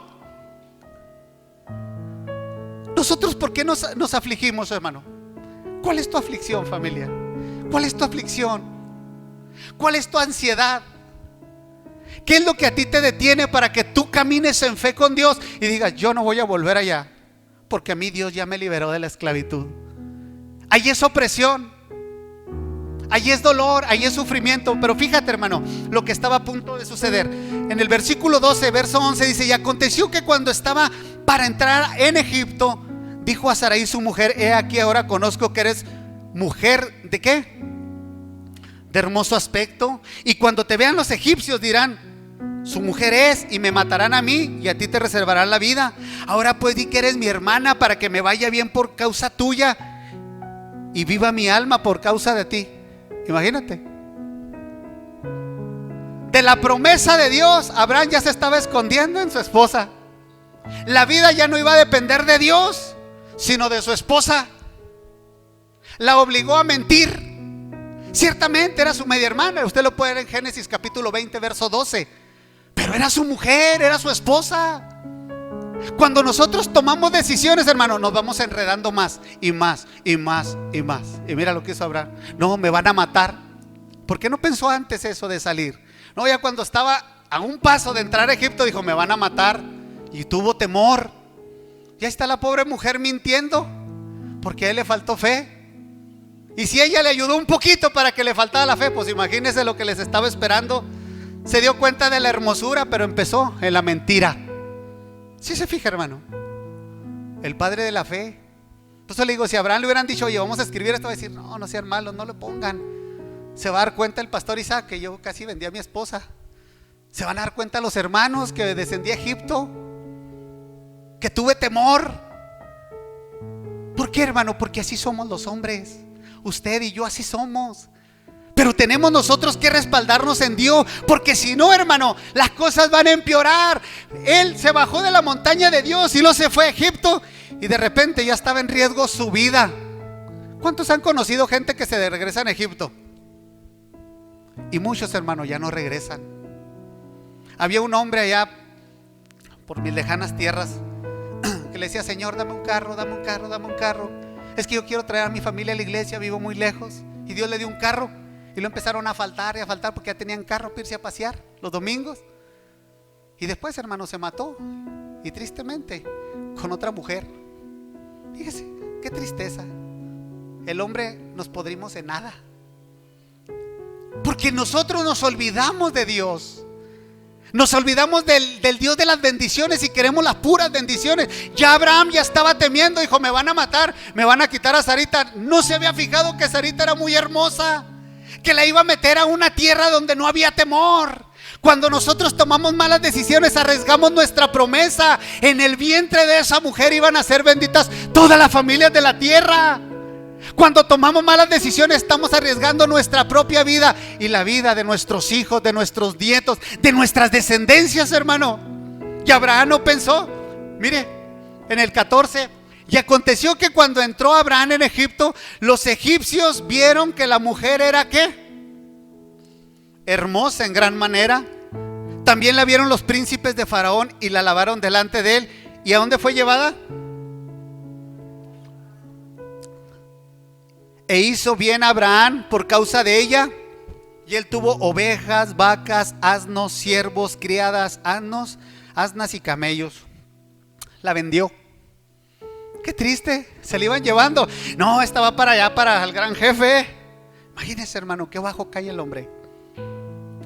Nosotros, ¿por qué nos afligimos, hermano? ¿Cuál es tu aflicción, familia? ¿Cuál es tu aflicción? ¿Cuál es tu ansiedad? ¿Qué es lo que a ti te detiene para que tú camines en fe con Dios y digas: yo no voy a volver allá, porque a mí Dios ya me liberó de la esclavitud? Ahí es opresión, ahí es dolor, ahí es sufrimiento. Pero fíjate, hermano, lo que estaba a punto de suceder. En el versículo 12, verso 11 dice: y aconteció que cuando estaba para entrar en Egipto, dijo a Sarai su mujer: he aquí, ahora conozco que eres mujer ¿de qué? De hermoso aspecto, y cuando te vean los egipcios dirán: su mujer es, y me matarán a mí, y a ti te reservarán la vida. Ahora pues di que eres mi hermana, para que me vaya bien por causa tuya y viva mi alma por causa de ti. Imagínate. De la promesa de Dios, Abraham ya se estaba escondiendo en su esposa. La vida ya no iba a depender de Dios, sino de su esposa. La obligó a mentir. Ciertamente era su media hermana. Usted lo puede ver en Génesis capítulo 20, verso 12. Pero era su mujer, era su esposa. Cuando nosotros tomamos decisiones, hermano, nos vamos enredando más y más y más y más. Y mira lo que hizo Abraham: no, me van a matar. ¿Por qué no pensó antes eso de salir? No, ya cuando estaba a un paso de entrar a Egipto, dijo: me van a matar. Y tuvo temor. Ya está la pobre mujer mintiendo, porque a él le faltó fe. Y si ella le ayudó un poquito para que le faltara la fe, pues imagínense lo que les estaba esperando. Se dio cuenta de la hermosura, pero empezó en la mentira. ¿Sí se fija, hermano? El padre de la fe. Entonces le digo, si a Abraham le hubieran dicho, oye, vamos a escribir esto, va a decir, no, no sean malos, no lo pongan. Se va a dar cuenta el pastor Isaac que yo casi vendí a mi esposa. Se van a dar cuenta los hermanos que descendí a Egipto, que tuve temor. ¿Por qué, hermano? Porque así somos los hombres. Usted y yo así somos. Pero tenemos nosotros que respaldarnos en Dios, porque si no, hermano, las cosas van a empeorar. Él se bajó de la montaña de Dios y luego se fue a Egipto, y de repente ya estaba en riesgo su vida. ¿Cuántos han conocido gente que se regresa a Egipto? Y muchos, hermanos, ya no regresan. Había un hombre allá por mis lejanas tierras que le decía, Señor, dame un carro, dame un carro, dame un carro. Es que yo quiero traer a mi familia a la iglesia, vivo muy lejos. Y Dios le dio un carro. Y lo empezaron a faltar y a faltar, porque ya tenían carro para irse a pasear los domingos. Y después, hermano, se mató. Y tristemente, con otra mujer. Fíjese, qué tristeza. El hombre nos podrimos en nada, porque nosotros nos olvidamos de Dios. Nos olvidamos del Dios de las bendiciones y queremos las puras bendiciones. Ya Abraham ya estaba temiendo, dijo, me van a matar, me van a quitar a Sarita. No se había fijado que Sarita era muy hermosa, que la iba a meter a una tierra donde no había temor. Cuando nosotros tomamos malas decisiones, arriesgamos nuestra promesa. En el vientre de esa mujer iban a ser benditas todas las familias de la tierra. Cuando tomamos malas decisiones, estamos arriesgando nuestra propia vida y la vida de nuestros hijos, de nuestros nietos, de nuestras descendencias, hermano. Y Abraham no pensó. Mire, en el 14, y aconteció que cuando entró Abraham en Egipto, los egipcios vieron que la mujer era ¿qué? Hermosa en gran manera. También la vieron los príncipes de Faraón y la alabaron delante de él. ¿Y a dónde fue llevada? E hizo bien Abraham por causa de ella, y él tuvo ovejas, vacas, asnos, siervos, criadas, asnas y camellos. La vendió. Qué triste, se la iban llevando. No, estaba para allá, para el gran jefe. Imagínense, hermano, qué bajo cae el hombre.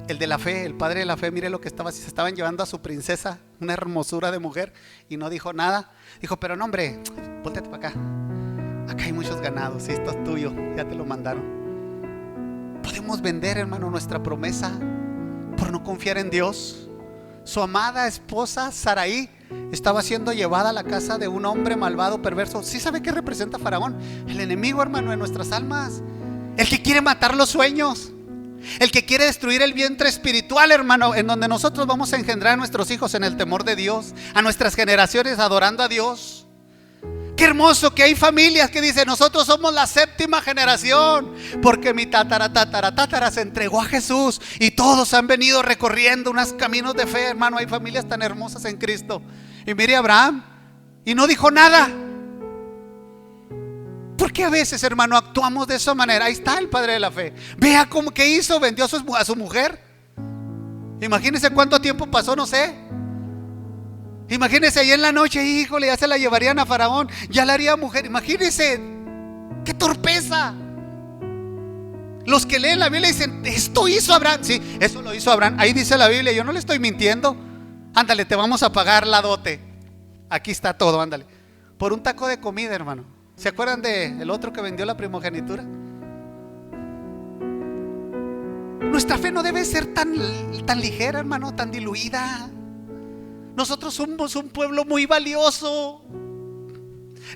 El de la fe, el padre de la fe, mire lo que estaba, se estaban llevando a su princesa, una hermosura de mujer, y no dijo nada. Dijo, pero no, hombre, volteate para acá. Acá hay muchos ganados, sí, esto es tuyo, ya te lo mandaron. Podemos vender, hermano, nuestra promesa por no confiar en Dios. Su amada esposa Saraí estaba siendo llevada a la casa de un hombre malvado, perverso. ¿Sí sabe qué representa Faraón? El enemigo, hermano, de nuestras almas. El que quiere matar los sueños, el que quiere destruir el vientre espiritual, hermano, en donde nosotros vamos a engendrar a nuestros hijos en el temor de Dios, a nuestras generaciones adorando a Dios. Qué hermoso que hay familias que dicen, nosotros somos la 7ª generación, porque mi tatara se entregó a Jesús y todos han venido recorriendo unos caminos de fe, hermano. Hay familias tan hermosas en Cristo. Y mire a Abraham, y no dijo nada. ¿Por qué a veces, hermano, actuamos de esa manera? Ahí está el padre de la fe. Vea cómo que hizo, vendió a su mujer. Imagínense cuánto tiempo pasó, no sé. Imagínense ahí en la noche, híjole, ya se la llevarían a Faraón, ya la haría mujer. Imagínense, qué torpeza. Los que leen la Biblia dicen, esto hizo Abraham. Sí, eso lo hizo Abraham. Ahí dice la Biblia, yo no le estoy mintiendo. Ándale, te vamos a pagar la dote. Aquí está todo, ándale. Por un taco de comida, hermano. ¿Se acuerdan del otro que vendió la primogenitura? Nuestra fe no debe ser tan ligera, hermano, tan diluida. Nosotros somos un pueblo muy valioso.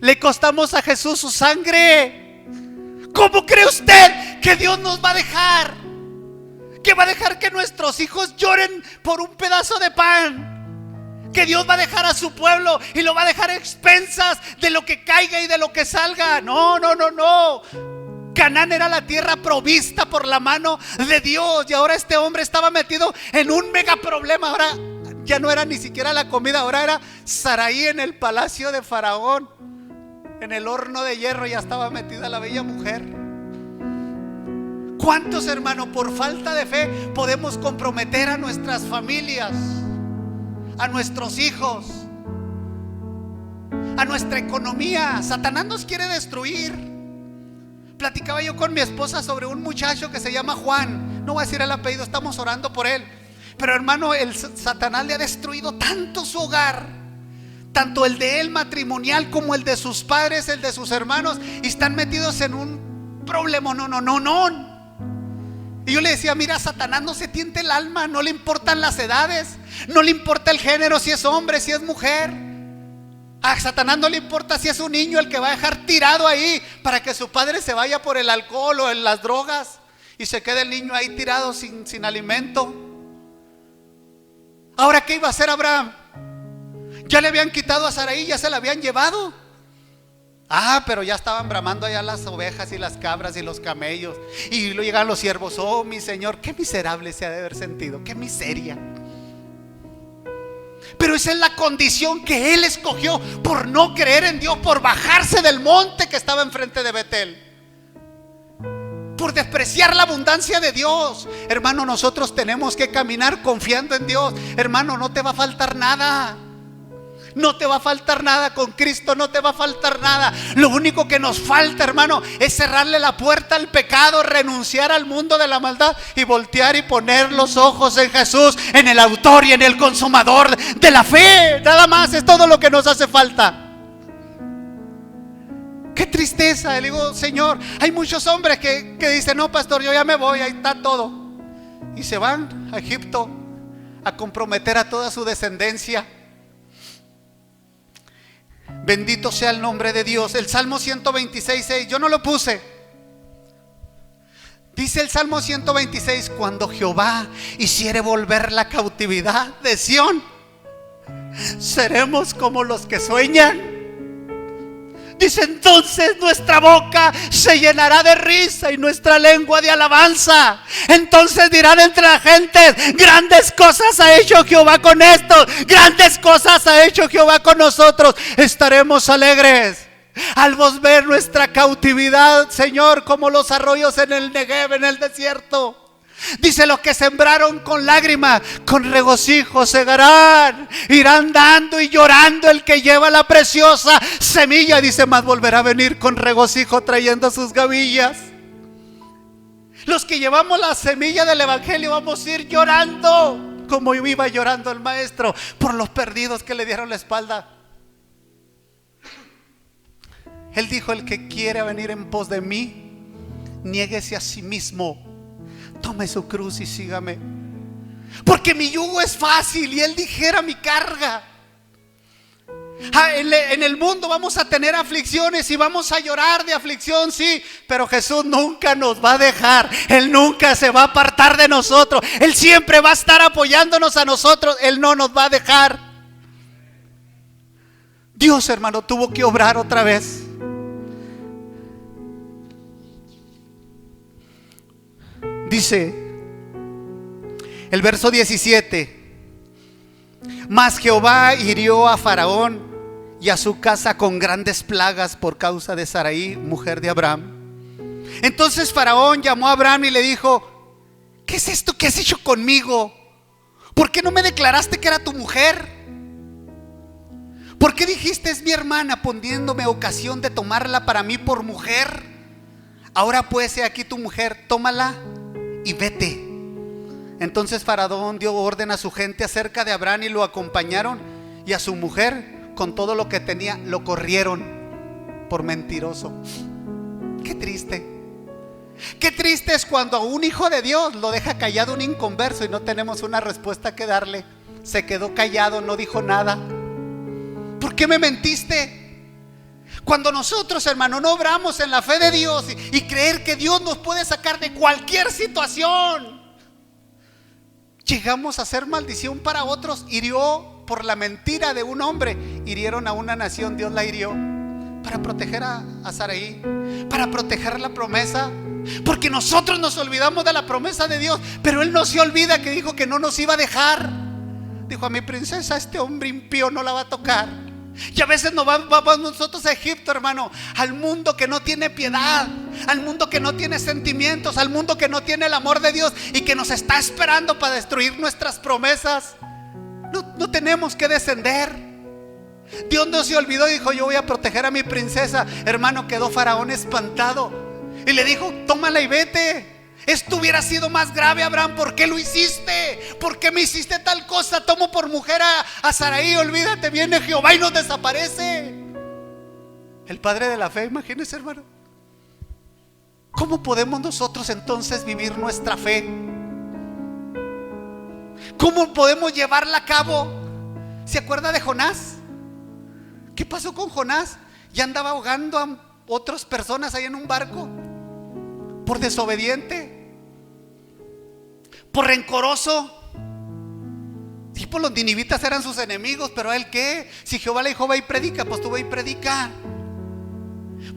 Le costamos a Jesús su sangre. ¿Cómo cree usted que Dios nos va a dejar? ¿Que va a dejar que nuestros hijos lloren por un pedazo de pan? ¿Que Dios va a dejar a su pueblo y lo va a dejar a expensas de lo que caiga y de lo que salga? No, no, no, no. Canaán era la tierra provista por la mano de Dios, y ahora este hombre estaba metido en un mega problema. Ahora ya no era ni siquiera la comida, ahora era Saraí en el palacio de Faraón, en el horno de hierro ya estaba metida la bella mujer. ¿Cuántos, hermanos, por falta de fe podemos comprometer a nuestras familias, a nuestros hijos, a nuestra economía? Satanás nos quiere destruir, Platicaba yo con mi esposa sobre un muchacho que se llama Juan. No voy a decir el apellido, estamos orando por él. Pero hermano, el Satanás le ha destruido tanto su hogar, tanto el de él matrimonial como el de sus padres, el de sus hermanos, y están metidos en un problema. No. Y yo le decía, mira, Satanás no se tiente el alma, no le importan las edades, no le importa el género, si es hombre, si es mujer. A Satanás no le importa si es un niño el que va a dejar tirado ahí para que su padre se vaya por el alcohol o en las drogas y se quede el niño ahí tirado sin alimento. Ahora, ¿qué iba a hacer Abraham? Ya le habían quitado a Saraí, ya se la habían llevado. Pero ya estaban bramando allá las ovejas y las cabras y los camellos. Y luego llegan los siervos. Oh, mi Señor, qué miserable se ha de haber sentido, qué miseria. Pero esa es la condición que él escogió por no creer en Dios, por bajarse del monte que estaba enfrente de Betel, por despreciar la abundancia de Dios. Hermano, nosotros tenemos que caminar confiando en Dios. Hermano, no te va a faltar nada. No te va a faltar nada con Cristo, no te va a faltar nada. Lo único que nos falta, hermano, es cerrarle la puerta al pecado, renunciar al mundo de la maldad y voltear y poner los ojos en Jesús, en el autor y en el consumador de la fe. Nada más, es todo lo que nos hace falta. Qué tristeza. Le digo, Señor, hay muchos hombres que dicen, no, pastor, yo ya me voy, ahí está todo. Y se van a Egipto a comprometer a toda su descendencia. Bendito sea el nombre de Dios. El Salmo 126:6, yo no lo puse. Dice el Salmo 126: cuando Jehová hiciere volver la cautividad de Sión, seremos como los que sueñan. Dice, entonces nuestra boca se llenará de risa y nuestra lengua de alabanza. Entonces dirán entre la gente, grandes cosas ha hecho Jehová con esto, grandes cosas ha hecho Jehová con nosotros. Estaremos alegres al vos ver nuestra cautividad, Señor, como los arroyos en el Negev, en el desierto. Dice, los que sembraron con lágrimas, con regocijo segarán. Irán dando y llorando el que lleva la preciosa semilla. Dice, mas volverá a venir con regocijo trayendo sus gavillas. Los que llevamos la semilla del evangelio vamos a ir llorando, como iba llorando el maestro por los perdidos que le dieron la espalda. Él dijo, el que quiere venir en pos de mí, niéguese a sí mismo, tome su cruz y sígame. Porque mi yugo es fácil y Él ligera mi carga. En el mundo vamos a tener aflicciones y vamos a llorar de aflicción, sí, pero Jesús nunca nos va a dejar. Él nunca se va a apartar de nosotros. Él siempre va a estar apoyándonos a nosotros. Él no nos va a dejar. Dios, hermano, tuvo que obrar otra vez. Dice el verso 17: mas Jehová hirió a Faraón y a su casa con grandes plagas por causa de Saraí, mujer de Abraham. Entonces Faraón llamó a Abraham y le dijo, ¿qué es esto que has hecho conmigo? ¿Por qué no me declaraste que era tu mujer? ¿Por qué dijiste, es mi hermana, poniéndome ocasión de tomarla para mí por mujer? Ahora pues, he aquí tu mujer, tómala y vete. Entonces Faraón dio orden a su gente acerca de Abraham y lo acompañaron, y a su mujer con todo lo que tenía lo corrieron por mentiroso. Qué triste. Qué triste es cuando a un hijo de Dios lo deja callado un inconverso y no tenemos una respuesta que darle. Se quedó callado, no dijo nada. ¿Por qué me mentiste? Cuando nosotros, hermano, no obramos en la fe de Dios y creer que Dios nos puede sacar de cualquier situación, llegamos a ser maldición para otros. Hirió por la mentira de un hombre, hirieron a una nación. Dios la hirió para proteger a Saraí, para proteger la promesa. Porque nosotros nos olvidamos de la promesa de Dios, pero Él no se olvida que dijo que no nos iba a dejar. Dijo, a mi princesa este hombre impío no la va a tocar. Y a veces nos vamos nosotros a Egipto, hermano, al mundo que no tiene piedad, al mundo que no tiene sentimientos, al mundo que no tiene el amor de Dios y que nos está esperando para destruir nuestras promesas. No tenemos que descender. Dios no se olvidó y dijo, yo voy a proteger a mi princesa. Hermano, quedó Faraón espantado. Y le dijo: tómala y vete. Esto hubiera sido más grave, Abraham. ¿Por qué lo hiciste? ¿Por qué me hiciste tal cosa? Tomo por mujer a Sarai. Olvídate, viene Jehová y nos desaparece. El padre de la fe, imagínense, hermano. ¿Cómo podemos nosotros entonces vivir nuestra fe? ¿Cómo podemos llevarla a cabo? ¿Se acuerda de Jonás? ¿Qué pasó con Jonás? Ya andaba ahogando a otras personas ahí en un barco. Por desobediente, por rencoroso. Sí, pues los ninivitas eran sus enemigos, pero ¿a él qué? Si Jehová le dijo: ve y predica, pues tú ve y predica.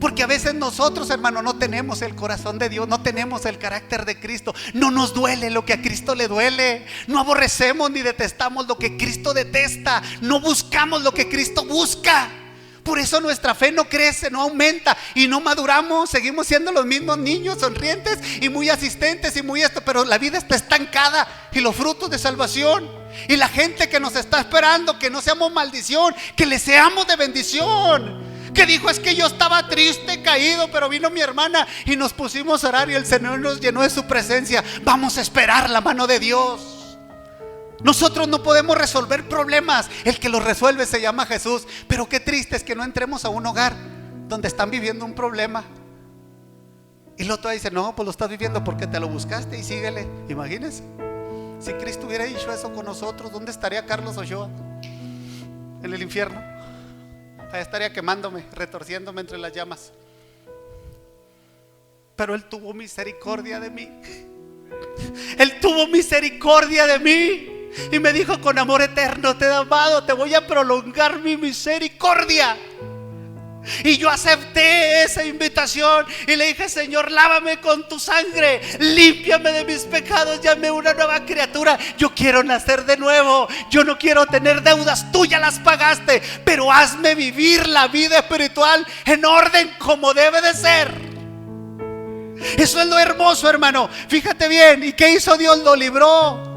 Porque a veces nosotros, hermano, no tenemos el corazón de Dios, no tenemos el carácter de Cristo. No nos duele lo que a Cristo le duele. No aborrecemos ni detestamos lo que Cristo detesta. No buscamos lo que Cristo busca. Por eso nuestra fe no crece, no aumenta y no maduramos. Seguimos siendo los mismos niños sonrientes y muy asistentes y muy esto, pero la vida está estancada. Y los frutos de salvación y la gente que nos está esperando, que no seamos maldición, que le seamos de bendición. Que dijo: es que yo estaba triste, caído, pero vino mi hermana y nos pusimos a orar y el Señor nos llenó de su presencia. Vamos a esperar la mano de Dios. Nosotros no podemos resolver problemas. El que los resuelve se llama Jesús. Pero qué triste es que no entremos a un hogar donde están viviendo un problema y el otro dice: no, pues lo estás viviendo porque te lo buscaste y síguele. Imagínense, si Cristo hubiera dicho eso con nosotros, ¿dónde estaría Carlos Ochoa? En el infierno. Allá estaría quemándome, retorciéndome entre las llamas. Pero Él tuvo misericordia de mí. Él tuvo misericordia de mí y me dijo: con amor eterno te he amado, te voy a prolongar mi misericordia. Y yo acepté esa invitación y le dije: Señor, lávame con tu sangre, límpiame de mis pecados, llame una nueva criatura. Yo quiero nacer de nuevo. Yo no quiero tener deudas, tú ya las pagaste, pero hazme vivir la vida espiritual en orden como debe de ser. Eso es lo hermoso, hermano. Fíjate bien. ¿Y qué hizo Dios? Lo libró.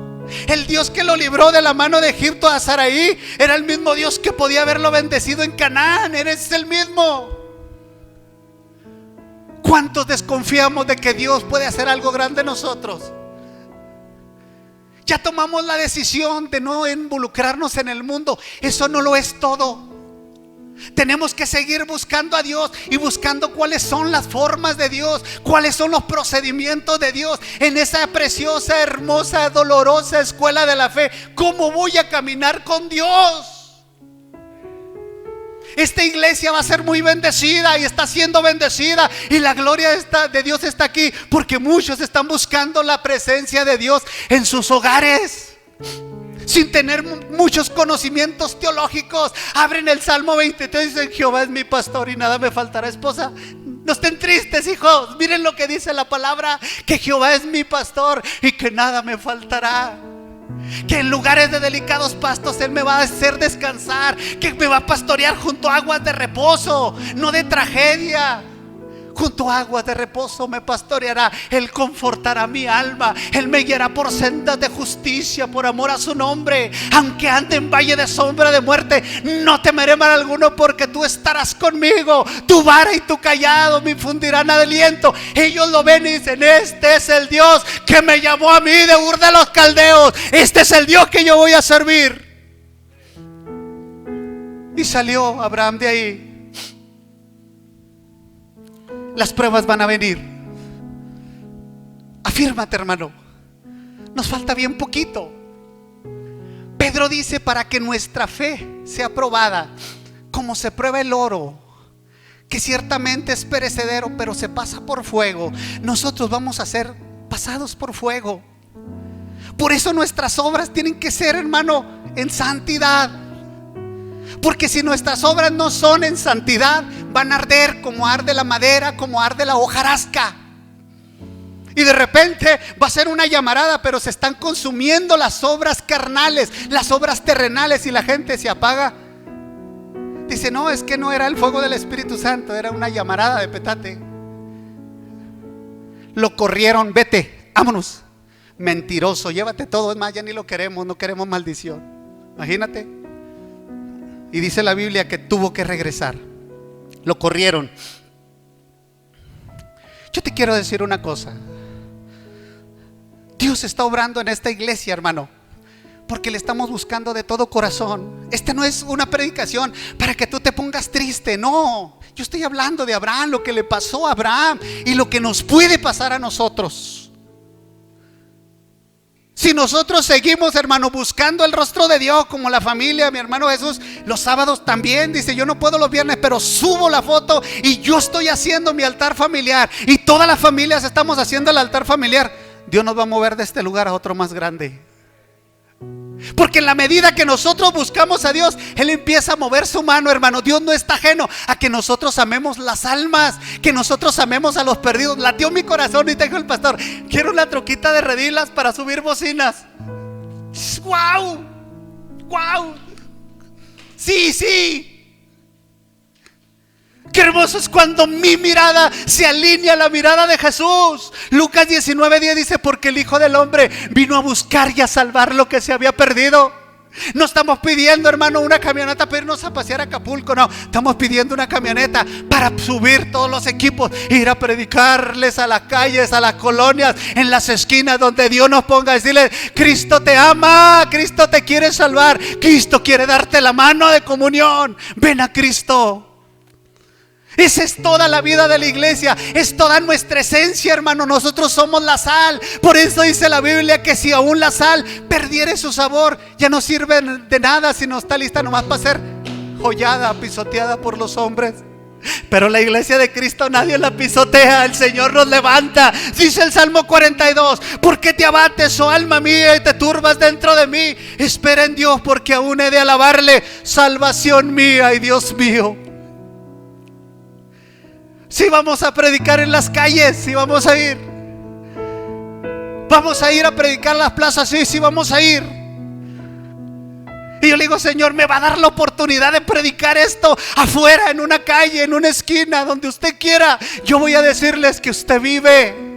El Dios que lo libró de la mano de Egipto a Sarai era el mismo Dios que podía haberlo bendecido en Canaán. Eres el mismo. ¿Cuántos desconfiamos de que Dios puede hacer algo grande en nosotros? Ya tomamos la decisión de no involucrarnos en el mundo. Eso no lo es todo. Tenemos que seguir buscando a Dios y buscando cuáles son las formas de Dios, cuáles son los procedimientos de Dios en esa preciosa, hermosa, dolorosa escuela de la fe. ¿Cómo voy a caminar con Dios? Esta iglesia va a ser muy bendecida y está siendo bendecida, y la gloria de Dios está aquí porque muchos están buscando la presencia de Dios en sus hogares. Sin tener muchos conocimientos teológicos, abren el Salmo 23 y dicen: Jehová es mi pastor y nada me faltará. Esposa, no estén tristes, hijos. Miren lo que dice la palabra: que Jehová es mi pastor y que nada me faltará. Que en lugares de delicados pastos Él me va a hacer descansar. Que me va a pastorear junto a aguas de reposo, no de tragedia. Junto a aguas de reposo me pastoreará. Él confortará mi alma. Él me guiará por sendas de justicia por amor a su nombre. Aunque ande en valle de sombra de muerte, no temeré mal alguno, porque tú estarás conmigo. Tu vara y tu callado me infundirán aliento. Ellos lo ven y dicen: este es el Dios que me llamó a mí de Ur de los Caldeos. Este es el Dios que yo voy a servir. Y salió Abraham de ahí. Las pruebas van a venir. Afírmate, hermano. Nos falta bien poquito. Pedro dice: para que nuestra fe sea probada, como se prueba el oro, que ciertamente es perecedero, pero se pasa por fuego, nosotros vamos a ser pasados por fuego. Por eso nuestras obras tienen que ser, hermano, en santidad. Porque si nuestras obras no son en santidad, van a arder como arde la madera, como arde la hojarasca. Y de repente va a ser una llamarada, pero se están consumiendo las obras carnales, las obras terrenales, y la gente se apaga. Dice: no, es que no era el fuego del Espíritu Santo, era una llamarada de petate. Lo corrieron: vete, vámonos. Mentiroso, llévate todo. Es más, ya ni lo queremos, no queremos maldición. Imagínate. Y dice la Biblia que tuvo que regresar. Lo corrieron. Yo te quiero decir una cosa. Dios está obrando en esta iglesia, hermano, porque le estamos buscando de todo corazón. Esta no es una predicación para que tú te pongas triste, no. Yo estoy hablando de Abraham, lo que le pasó a Abraham y lo que nos puede pasar a nosotros. Si nosotros seguimos, hermano, buscando el rostro de Dios, como la familia, mi hermano Jesús, los sábados también dice: yo no puedo los viernes, pero subo la foto y yo estoy haciendo mi altar familiar, y todas las familias estamos haciendo el altar familiar. Dios nos va a mover de este lugar a otro más grande. Porque en la medida que nosotros buscamos a Dios, Él empieza a mover su mano, hermano. Dios no está ajeno a que nosotros amemos las almas, que nosotros amemos a los perdidos. Latió mi corazón y te dijo el pastor: quiero una troquita de redilas para subir bocinas. ¡Wow! ¡Wow! Sí, sí. Qué hermoso es cuando mi mirada se alinea a la mirada de Jesús. Lucas 19:10 dice: porque el Hijo del Hombre vino a buscar y a salvar lo que se había perdido. No estamos pidiendo, hermano, una camioneta para irnos a pasear a Acapulco, no. Estamos pidiendo una camioneta para subir todos los equipos, ir a predicarles a las calles, a las colonias, en las esquinas donde Dios nos ponga, decirle: Cristo te ama, Cristo te quiere salvar, Cristo quiere darte la mano de comunión. Ven a Cristo. Esa es toda la vida de la iglesia, es toda nuestra esencia, hermano. Nosotros somos la sal. Por eso dice la Biblia que si aún la sal perdiere su sabor, ya no sirve de nada, sino está lista nomás para ser hollada, pisoteada por los hombres. Pero la iglesia de Cristo nadie la pisotea, el Señor nos levanta. Dice el Salmo 42: ¿por qué te abates, oh alma mía, y te turbas dentro de mí? Espera en Dios, porque aún he de alabarle, salvación mía y Dios mío. Si vamos a predicar en las calles, si vamos a ir a predicar en las plazas, sí, vamos a ir. Y yo le digo: Señor, me va a dar la oportunidad de predicar esto afuera, en una calle, en una esquina, donde usted quiera. Yo voy a decirles que usted vive,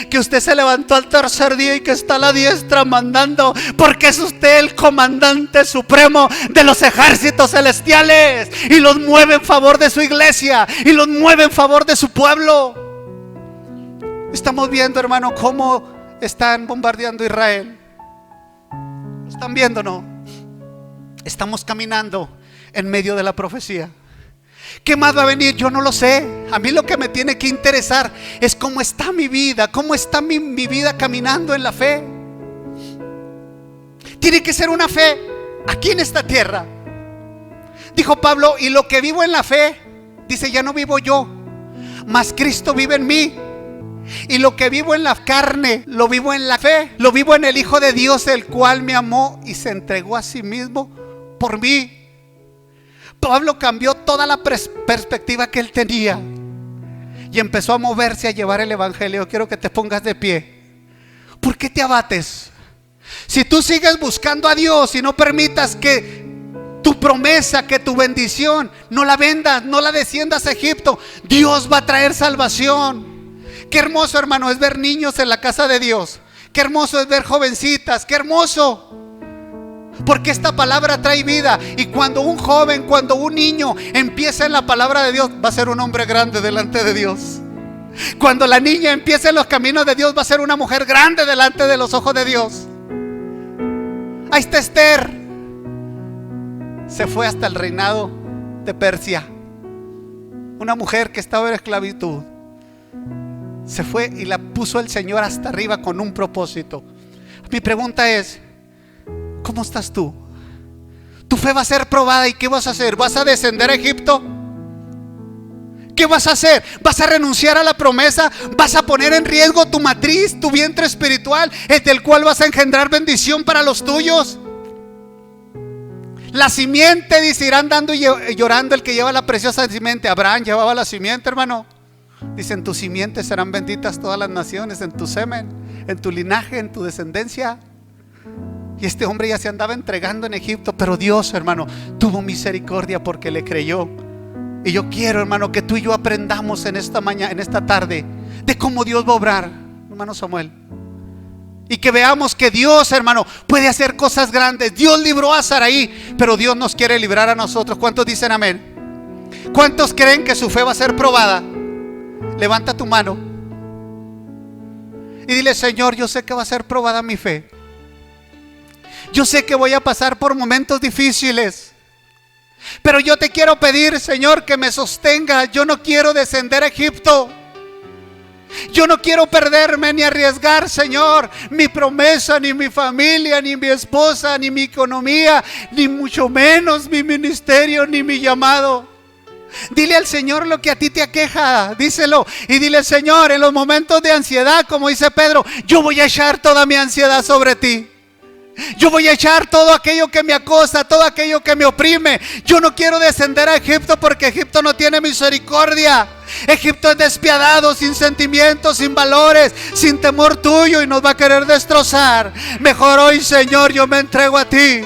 que usted se levantó al tercer día y que está a la diestra mandando, porque es usted el comandante supremo de los ejércitos celestiales, y los mueve en favor de su iglesia, y los mueve en favor de su pueblo. Estamos viendo, hermano, cómo están bombardeando Israel. ¿Lo están viendo, no? Estamos caminando en medio de la profecía. ¿Qué más va a venir? Yo no lo sé. A mí lo que me tiene que interesar es cómo está mi vida, cómo está mi vida caminando en la fe. Tiene que ser una fe aquí en esta tierra. Dijo Pablo: y lo que vivo en la fe, dice, ya no vivo yo, mas Cristo vive en mí. Y lo que vivo en la carne, lo vivo en la fe, lo vivo en el Hijo de Dios, el cual me amó y se entregó a sí mismo por mí. Pablo cambió toda la perspectiva que él tenía y empezó a moverse, a llevar el evangelio. Quiero que te pongas de pie. ¿Por qué te abates? Si tú sigues buscando a Dios y no permitas que tu promesa, que tu bendición, no la vendas, no la desciendas a Egipto, Dios va a traer salvación. Qué hermoso, hermano, es ver niños en la casa de Dios. Qué hermoso es ver jovencitas. Qué hermoso. Porque esta palabra trae vida. Y cuando un joven, cuando un niño empieza en la palabra de Dios, va a ser un hombre grande delante de Dios. Cuando la niña empieza en los caminos de Dios, va a ser una mujer grande delante de los ojos de Dios. Ahí está Esther. Se fue hasta el reinado de Persia. Una mujer que estaba en esclavitud. Se fue y la puso el Señor hasta arriba con un propósito. Mi pregunta es: ¿cómo estás tú? Tu fe va a ser probada. ¿Y qué vas a hacer? ¿Vas a descender a Egipto? ¿Qué vas a hacer? ¿Vas a renunciar a la promesa? ¿Vas a poner en riesgo tu matriz, tu vientre espiritual, del cual vas a engendrar bendición para los tuyos? La simiente, dice, irán dando y llorando el que lleva la preciosa simiente. Abraham llevaba la simiente, hermano. Dice: en tu simiente serán benditas todas las naciones, en tu semen, en tu linaje, en tu descendencia. Y este hombre ya se andaba entregando en Egipto, pero Dios, hermano, tuvo misericordia porque le creyó. Y yo quiero, hermano, que tú y yo aprendamos en esta mañana, en esta tarde, de cómo Dios va a obrar, hermano Samuel. Y que veamos que Dios, hermano, puede hacer cosas grandes. Dios libró a Saraí, pero Dios nos quiere librar a nosotros. ¿Cuántos dicen amén? ¿Cuántos creen que su fe va a ser probada? Levanta tu mano. Y dile: Señor, yo sé que va a ser probada mi fe. Yo sé que voy a pasar por momentos difíciles, pero yo te quiero pedir, Señor, que me sostenga. Yo no quiero descender a Egipto. Yo no quiero perderme ni arriesgar, Señor, mi promesa, ni mi familia, ni mi esposa, ni mi economía, ni mucho menos mi ministerio, ni mi llamado. Dile al Señor lo que a ti te aqueja, díselo. Y dile: Señor, en los momentos de ansiedad, como dice Pedro, yo voy a echar toda mi ansiedad sobre ti. Yo voy a echar todo aquello que me acosa, todo aquello que me oprime. Yo no quiero descender a Egipto, porque Egipto no tiene misericordia. Egipto es despiadado, sin sentimientos, sin valores, sin temor tuyo, y nos va a querer destrozar. Mejor hoy, Señor, yo me entrego a ti.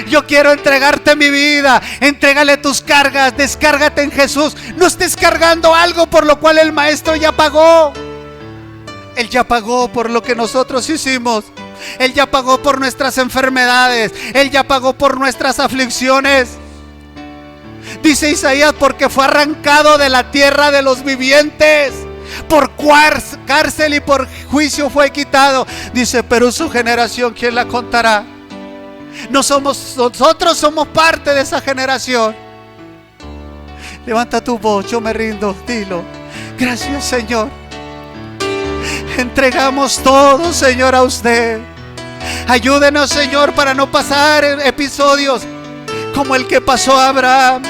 Yo quiero entregarte mi vida. Entrégale tus cargas, descárgate en Jesús. No estés cargando algo por lo cual el Maestro ya pagó. Él ya pagó por lo que nosotros hicimos. Él ya pagó por nuestras enfermedades. Él ya pagó por nuestras aflicciones. Dice Isaías: porque fue arrancado de la tierra de los vivientes, por cárcel y por juicio fue quitado. Dice: pero su generación, ¿quién la contará? Nosotros somos parte de esa generación. Levanta tu voz: yo me rindo, dilo. Gracias, Señor. Entregamos todo, Señor, a usted. Ayúdenos, Señor, para no pasar episodios como el que pasó a Abraham,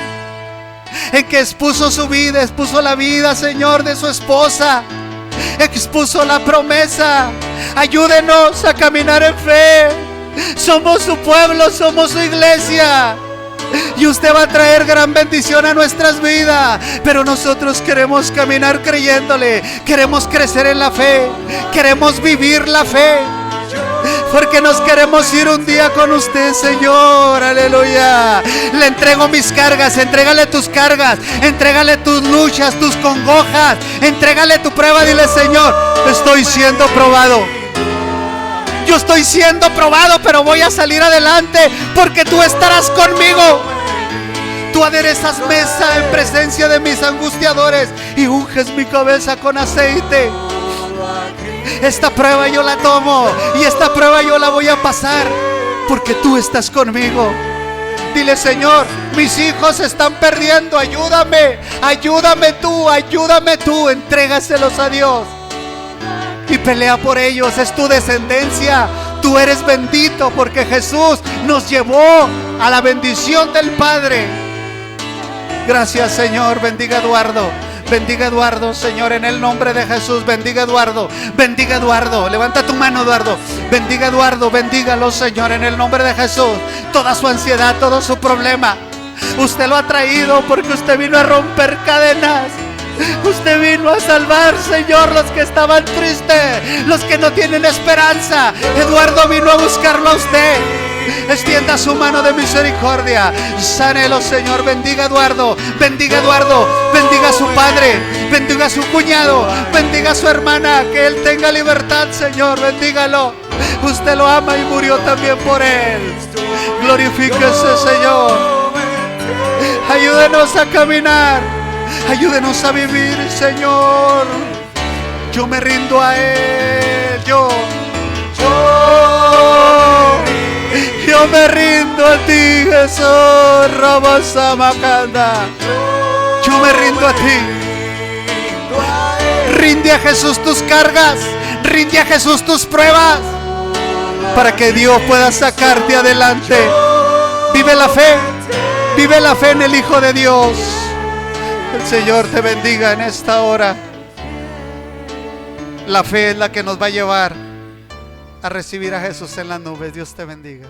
en que expuso su vida, expuso la vida, Señor, de su esposa, expuso la promesa. Ayúdenos a caminar en fe. Somos su pueblo, somos su iglesia, y usted va a traer gran bendición a nuestras vidas. Pero nosotros queremos caminar creyéndole. Queremos crecer en la fe. Queremos vivir la fe, porque nos queremos ir un día con usted, Señor. Aleluya. Le entrego mis cargas. Entrégale tus cargas. Entrégale tus luchas, tus congojas. Entrégale tu prueba. Dile: Señor, estoy siendo probado. Yo estoy siendo probado, pero voy a salir adelante, porque tú estarás conmigo. Tú aderezas mesa en presencia de mis angustiadores y unges mi cabeza con aceite. Esta prueba yo la tomo, y esta prueba yo la voy a pasar, porque tú estás conmigo. Dile: Señor, mis hijos se están perdiendo. Ayúdame, ayúdame tú. Entrégaselos a Dios y pelea por ellos. Es tu descendencia. Tú eres bendito, porque Jesús nos llevó a la bendición del Padre. Gracias, Señor. Bendiga a Eduardo. Bendiga a Eduardo, Señor, en el nombre de Jesús. Bendiga a Eduardo. Bendiga a Eduardo. Levanta tu mano, Eduardo. Bendiga a Eduardo. Bendígalo, Señor, en el nombre de Jesús. Toda su ansiedad, todo su problema, usted lo ha traído, porque usted vino a romper cadenas. Usted vino a salvar, Señor, los que estaban tristes, los que no tienen esperanza. Eduardo vino a buscarlo a usted. Extienda su mano de misericordia. Sánelo, Señor. Bendiga a Eduardo. Bendiga a Eduardo. Bendiga a su padre. Bendiga a su cuñado. Bendiga a su hermana. Que él tenga libertad, Señor. Bendígalo. Usted lo ama y murió también por él. Glorifíquese, Señor. Ayúdenos a caminar. Ayúdenos a vivir, Señor. Yo me rindo a Él. Yo me rindo a ti, Jesús. Rabasamacanda. Yo me rindo a ti. Rinde a Jesús tus cargas. Rinde a Jesús tus pruebas, para que Dios pueda sacarte adelante. Vive la fe. Vive la fe en el Hijo de Dios. El Señor te bendiga en esta hora. La fe es la que nos va a llevar a recibir a Jesús en las nubes. Dios te bendiga.